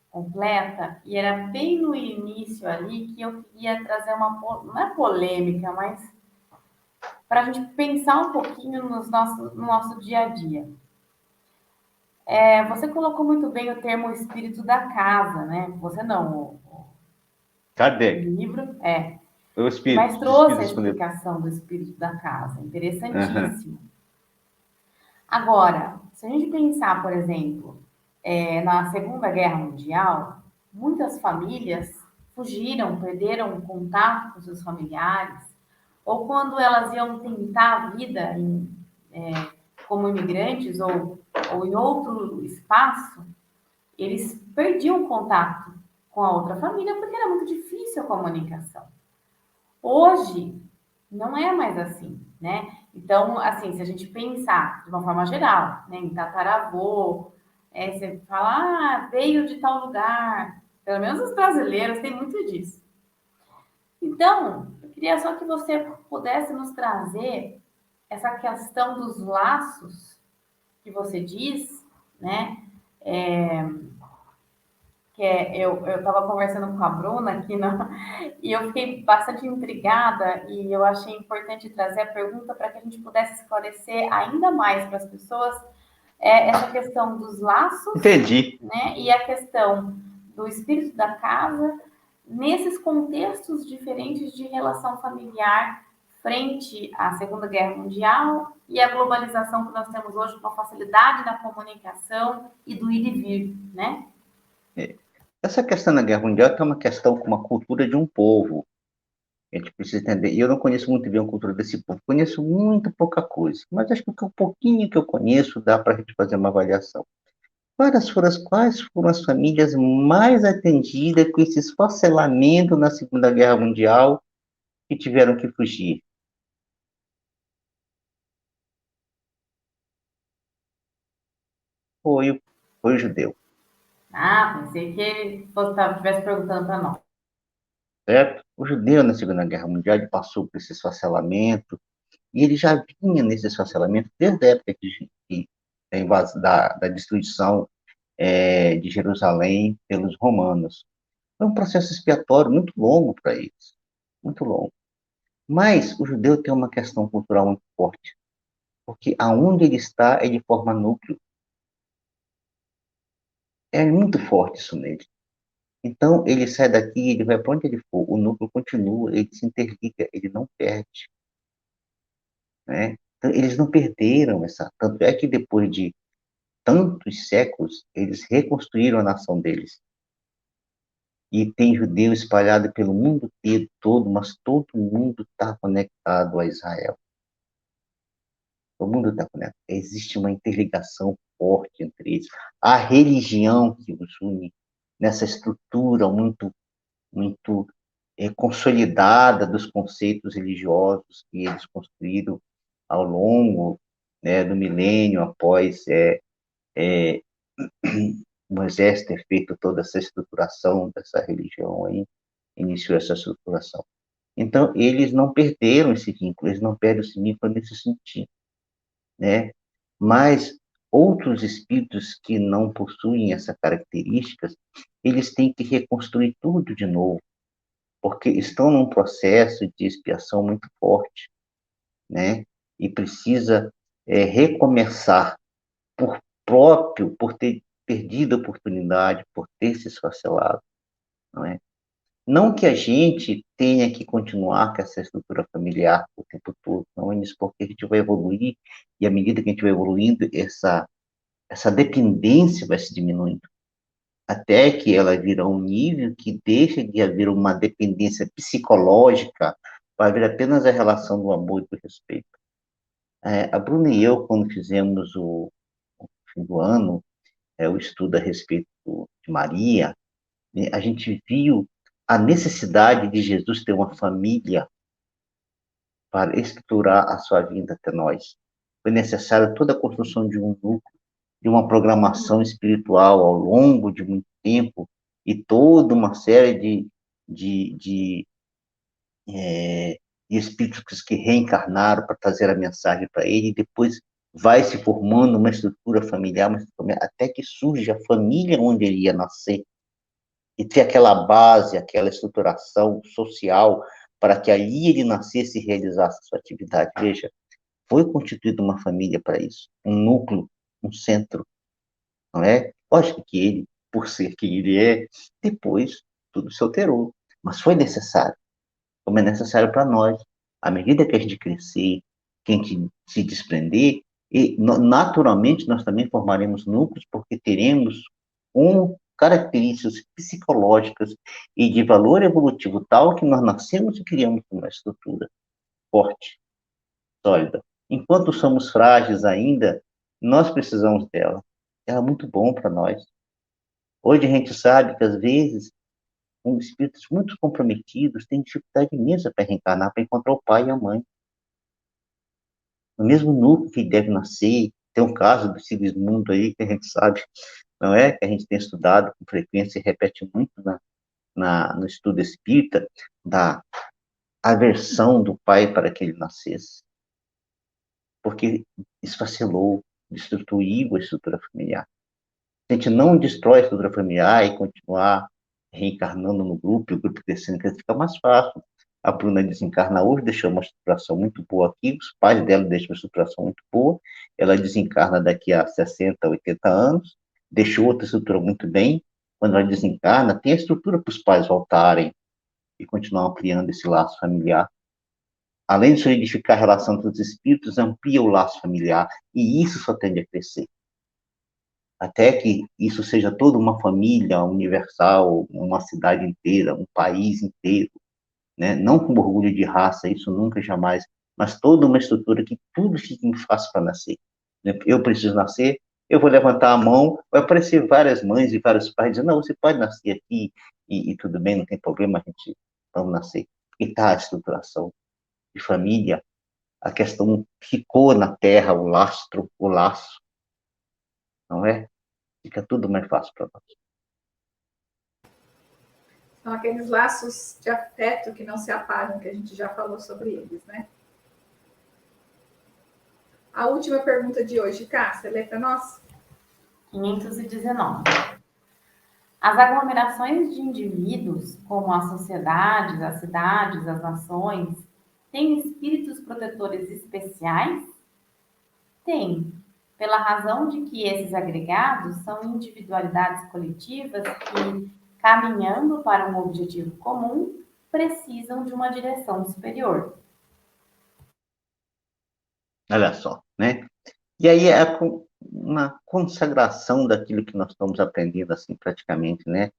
completa e era bem no início ali que eu queria trazer uma, não é polêmica, mas para a gente pensar um pouquinho no nosso dia a dia. Você colocou muito bem o termo espírito da casa, né? Você não, o Cadê? livro, O mas espírito, os trouxe a espíritos escondidos. explicação do espírito da casa, Uhum. interessantíssimo. Agora, se a gente pensar, por exemplo, na Segunda Guerra Mundial, muitas famílias fugiram, perderam o contato com seus familiares, ou quando elas iam tentar a vida como imigrantes ou em outro espaço, eles perdiam o contato com a outra família porque era muito difícil a comunicação. Hoje, não é mais assim, né? Então, assim, se a gente pensar de uma forma geral, né, em tataravô, você fala, veio de tal lugar. Pelo menos os brasileiros têm muito disso. Então, eu queria só que você pudesse nos trazer essa questão dos laços que você diz, né? Eu estava conversando com a Bruna aqui, e eu fiquei bastante intrigada e eu achei importante trazer a pergunta para que a gente pudesse esclarecer ainda mais para as pessoas essa questão dos laços, Entendi. né, e a questão do espírito da casa nesses contextos diferentes de relação familiar frente à Segunda Guerra Mundial e à globalização que nós temos hoje com a facilidade na comunicação e do ir e vir, né? Essa questão da Guerra Mundial é uma questão com uma cultura de um povo. A gente precisa entender. E eu não conheço muito bem a cultura desse povo. Conheço muito pouca coisa. Mas acho que o pouquinho que eu conheço dá para a gente fazer uma avaliação. Quais foram as famílias mais atendidas com esse esfacelamento na Segunda Guerra Mundial que tiveram que fugir? Foi o judeu, Ah, pensei que ele estivesse perguntando para nós. certo? O judeu na Segunda Guerra Mundial ele passou por esse esfacelamento e ele já vinha nesse esfacelamento desde a época da destruição de Jerusalém pelos romanos. Foi um processo expiatório muito longo para eles, muito longo. Mas o judeu tem uma questão cultural muito forte, porque aonde ele está, ele forma núcleo. É muito forte isso nele. Então, ele sai daqui, ele vai para onde ele for, o núcleo continua, ele se interliga, ele não perde. Né? Então, eles não perderam essa. Tanto é que depois de tantos séculos, eles reconstruíram a nação deles. E tem judeu espalhado pelo mundo todo, mas todo mundo está conectado a Israel. O mundo está conectado. Existe uma interligação forte entre eles. A religião que os une nessa estrutura muito consolidada dos conceitos religiosos que eles construíram ao longo, né, do milênio após Moisés ter feito toda essa estruturação dessa religião aí, iniciou essa estruturação. Então, eles não perderam esse vínculo, eles não perdem esse vínculo nesse sentido, né? Mas outros espíritos que não possuem essa características, eles têm que reconstruir tudo de novo, porque estão num processo de expiação muito forte, né? E precisa recomeçar por ter perdido a oportunidade, por ter se esfacelado, não é? Não que a gente tenha que continuar com essa estrutura familiar o tempo todo, não é isso, porque a gente vai evoluir, e à medida que a gente vai evoluindo, essa dependência vai se diminuindo, até que ela vira um nível que deixa de haver uma dependência psicológica, vai haver apenas a relação do amor e do respeito. A Bruna e eu, quando fizemos o fim do ano, o estudo a respeito de Maria, né, a gente viu a necessidade de Jesus ter uma família para estruturar a sua vida até nós. Foi necessária toda a construção de um núcleo, de uma programação espiritual ao longo de muito tempo, e toda uma série de, de, de espíritos que reencarnaram para trazer a mensagem para ele, e depois vai se formando uma estrutura familiar, até que surge a família onde ele ia nascer, e ter aquela base, aquela estruturação social, para que ali ele nascesse e realizasse a sua atividade. Veja, foi constituída uma família para isso, um núcleo, um centro, não é? Lógico que ele, por ser quem ele é, depois tudo se alterou, mas foi necessário, como é necessário para nós. À medida que a gente crescer, que a gente se desprender, e naturalmente nós também formaremos núcleos, porque teremos características psicológicas e de valor evolutivo tal que nós nascemos e criamos uma estrutura forte, sólida. Enquanto somos frágeis ainda, nós precisamos dela. Ela é muito bom para nós. Hoje a gente sabe que, às vezes, com espíritos muito comprometidos, têm dificuldade imensa para reencarnar, para encontrar o pai e a mãe. No mesmo núcleo que deve nascer, tem um caso do Sigismundo aí, que a gente sabe, não é? Que a gente tem estudado com frequência e repete muito no estudo espírita, da aversão do pai para que ele nascesse. Porque esfacelou, destruiu a estrutura familiar. Se a gente não destrói a estrutura familiar e continuar reencarnando no grupo, e o grupo crescendo, fica mais fácil. A Bruna desencarna hoje, deixou uma estruturação muito boa aqui, os pais dela deixam uma estruturação muito boa, ela desencarna daqui a 60, 80 anos, deixou outra estrutura muito bem, quando ela desencarna, tem a estrutura para os pais voltarem e continuar ampliando esse laço familiar. Além de solidificar a relação entre os espíritos, amplia o laço familiar, e isso só tende a crescer. Até que isso seja toda uma família universal, uma cidade inteira, um país inteiro, né? Não com orgulho de raça, isso nunca, jamais, mas toda uma estrutura que tudo fique fácil para nascer. Né? Eu preciso nascer, eu vou levantar a mão, vai aparecer várias mães e vários pais dizendo, não, você pode nascer aqui, e tudo bem, não tem problema, a gente vamos nascer. E está a estruturação de família, a questão ficou na terra, o lastro, o laço, não é? Fica tudo mais fácil para nós. São aqueles laços de afeto que não se apagam, que a gente já falou sobre eles, né? A última pergunta de hoje, Cássia, lê para nós? 519. As aglomerações de indivíduos, como as sociedades, as cidades, as nações, têm espíritos protetores especiais? Tem, pela razão de que esses agregados são individualidades coletivas que, caminhando para um objetivo comum, precisam de uma direção superior. Olha só, né? E aí é uma consagração daquilo que nós estamos aprendendo, assim, praticamente, né?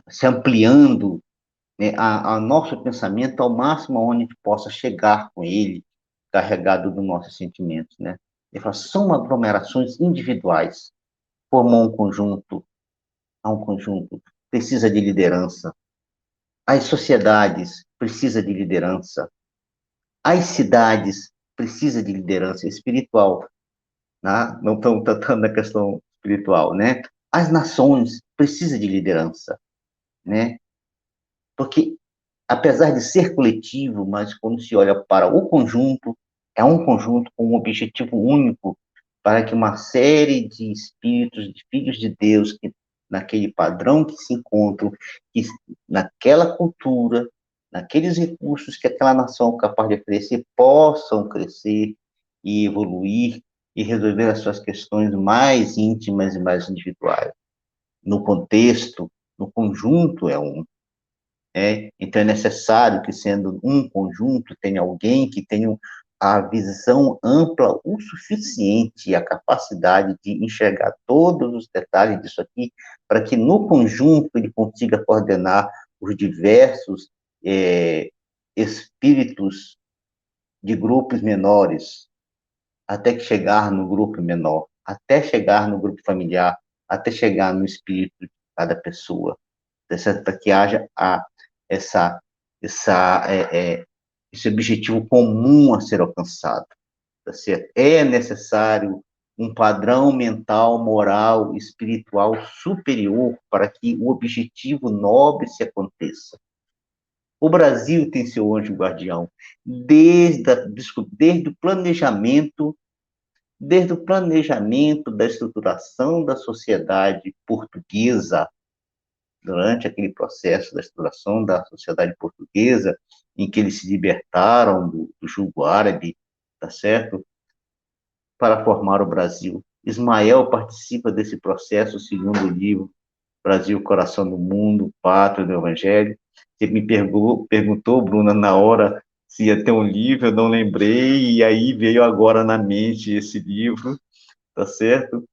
Se ampliando, né, a nosso pensamento ao máximo onde a gente possa chegar com ele, carregado dos nossos sentimentos, né? Ele fala, são aglomerações individuais, formam um conjunto, há um conjunto, precisa de liderança. As sociedades precisam de liderança. As cidades precisam de liderança espiritual, né? Não estamos tratando da questão espiritual, né? As nações precisam de liderança, né? Porque, apesar de ser coletivo, mas quando se olha para o conjunto, é um conjunto com um objetivo único, para que uma série de espíritos, de filhos de Deus, que naquele padrão que se encontram, que naquela cultura, naqueles recursos que aquela nação é capaz de oferecer, possam crescer e evoluir e resolver as suas questões mais íntimas e mais individuais. No contexto, no conjunto é um. Então é necessário que, sendo um conjunto, tenha alguém que tenha a visão ampla o suficiente e a capacidade de enxergar todos os detalhes disso aqui, para que no conjunto ele consiga coordenar os diversos espíritos de grupos menores, até que chegar no grupo menor, até chegar no grupo familiar, até chegar no espírito de cada pessoa, tá certo? Para que haja essa, esse objetivo comum a ser alcançado, tá certo? É necessário um padrão mental, moral, espiritual superior para que o objetivo nobre se aconteça. O Brasil tem seu anjo guardião desde o planejamento, da estruturação da sociedade portuguesa, durante aquele processo da estruturação da sociedade portuguesa, em que eles se libertaram do jugo árabe, tá certo? Para formar o Brasil. Ismael participa desse processo, segundo o livro Brasil, Coração do Mundo, Pátria do Evangelho. Você me perguntou, Bruna, na hora se ia ter um livro, eu não lembrei, e aí veio agora na mente esse livro, tá certo?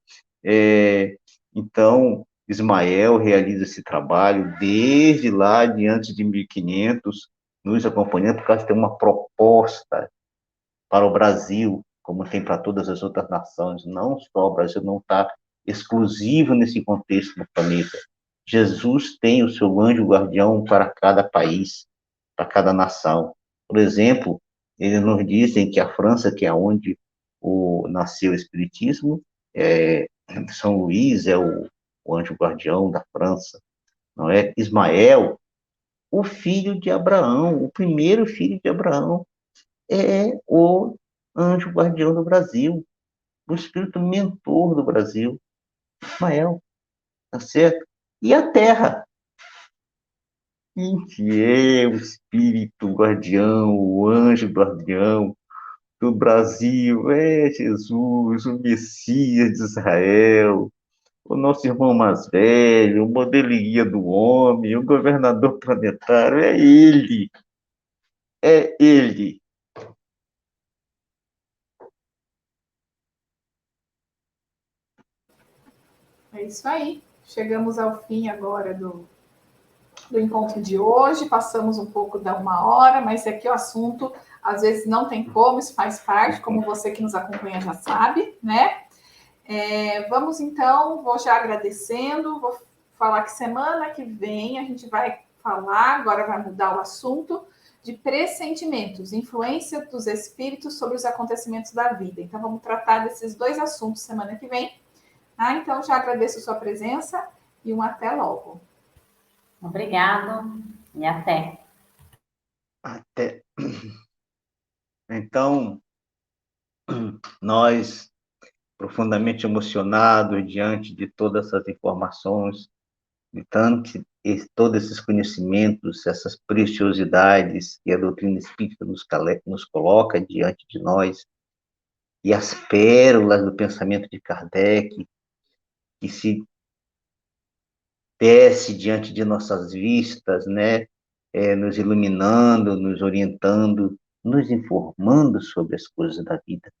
Então, Ismael realiza esse trabalho desde lá, diante de 1500, nos acompanhando, por causa de ter uma proposta para o Brasil, como tem para todas as outras nações. Não só o Brasil não está exclusivo nesse contexto do planeta. Jesus tem o seu anjo guardião para cada país, para cada nação. Por exemplo, eles nos dizem que a França, que é onde nasceu o Espiritismo, São Luís é o anjo guardião da França, não é? Ismael, o filho de Abraão, o primeiro filho de Abraão, é o anjo guardião do Brasil, o espírito mentor do Brasil, Ismael, tá certo? E a Terra, que é o espírito guardião, o anjo guardião do Brasil, é Jesus, o Messias de Israel, o nosso irmão mais velho, o modelo e guia do homem, o governador planetário, é ele, é ele. É isso aí. Chegamos ao fim agora do encontro de hoje. Passamos um pouco da 1 hora, mas aqui o assunto às vezes não tem como, isso faz parte, como você que nos acompanha já sabe, né? Vamos então, vou já agradecendo, vou falar que semana que vem a gente vai falar, agora vai mudar o assunto, de pressentimentos, influência dos espíritos sobre os acontecimentos da vida. Então, vamos tratar desses 2 assuntos semana que vem. Então, já agradeço a sua presença e um até logo. Obrigado e até. Até. Então, nós, profundamente emocionados diante de todas essas informações, de todos esses conhecimentos, essas preciosidades que a doutrina espírita nos coloca diante de nós, e as pérolas do pensamento de Kardec, que se desce diante de nossas vistas, né? Nos iluminando, nos orientando, nos informando sobre as coisas da vida,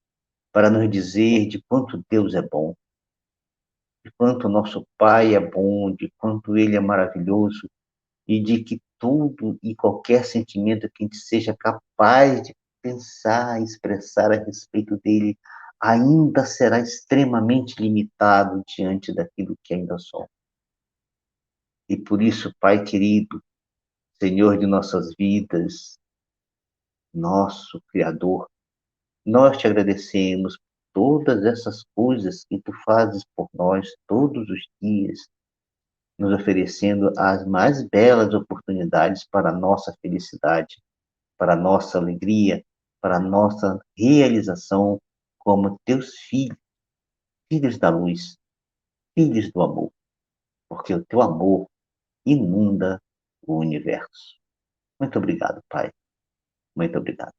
para nos dizer de quanto Deus é bom, de quanto nosso Pai é bom, de quanto Ele é maravilhoso, e de que tudo e qualquer sentimento que a gente seja capaz de pensar, expressar a respeito dele, ainda será extremamente limitado diante daquilo que ainda somos. E por isso, Pai querido, Senhor de nossas vidas, nosso Criador, nós te agradecemos por todas essas coisas que tu fazes por nós todos os dias, nos oferecendo as mais belas oportunidades para a nossa felicidade, para a nossa alegria, para a nossa realização como teus filhos, filhos da luz, filhos do amor, porque o teu amor inunda o universo. Muito obrigado, Pai. Muito obrigado.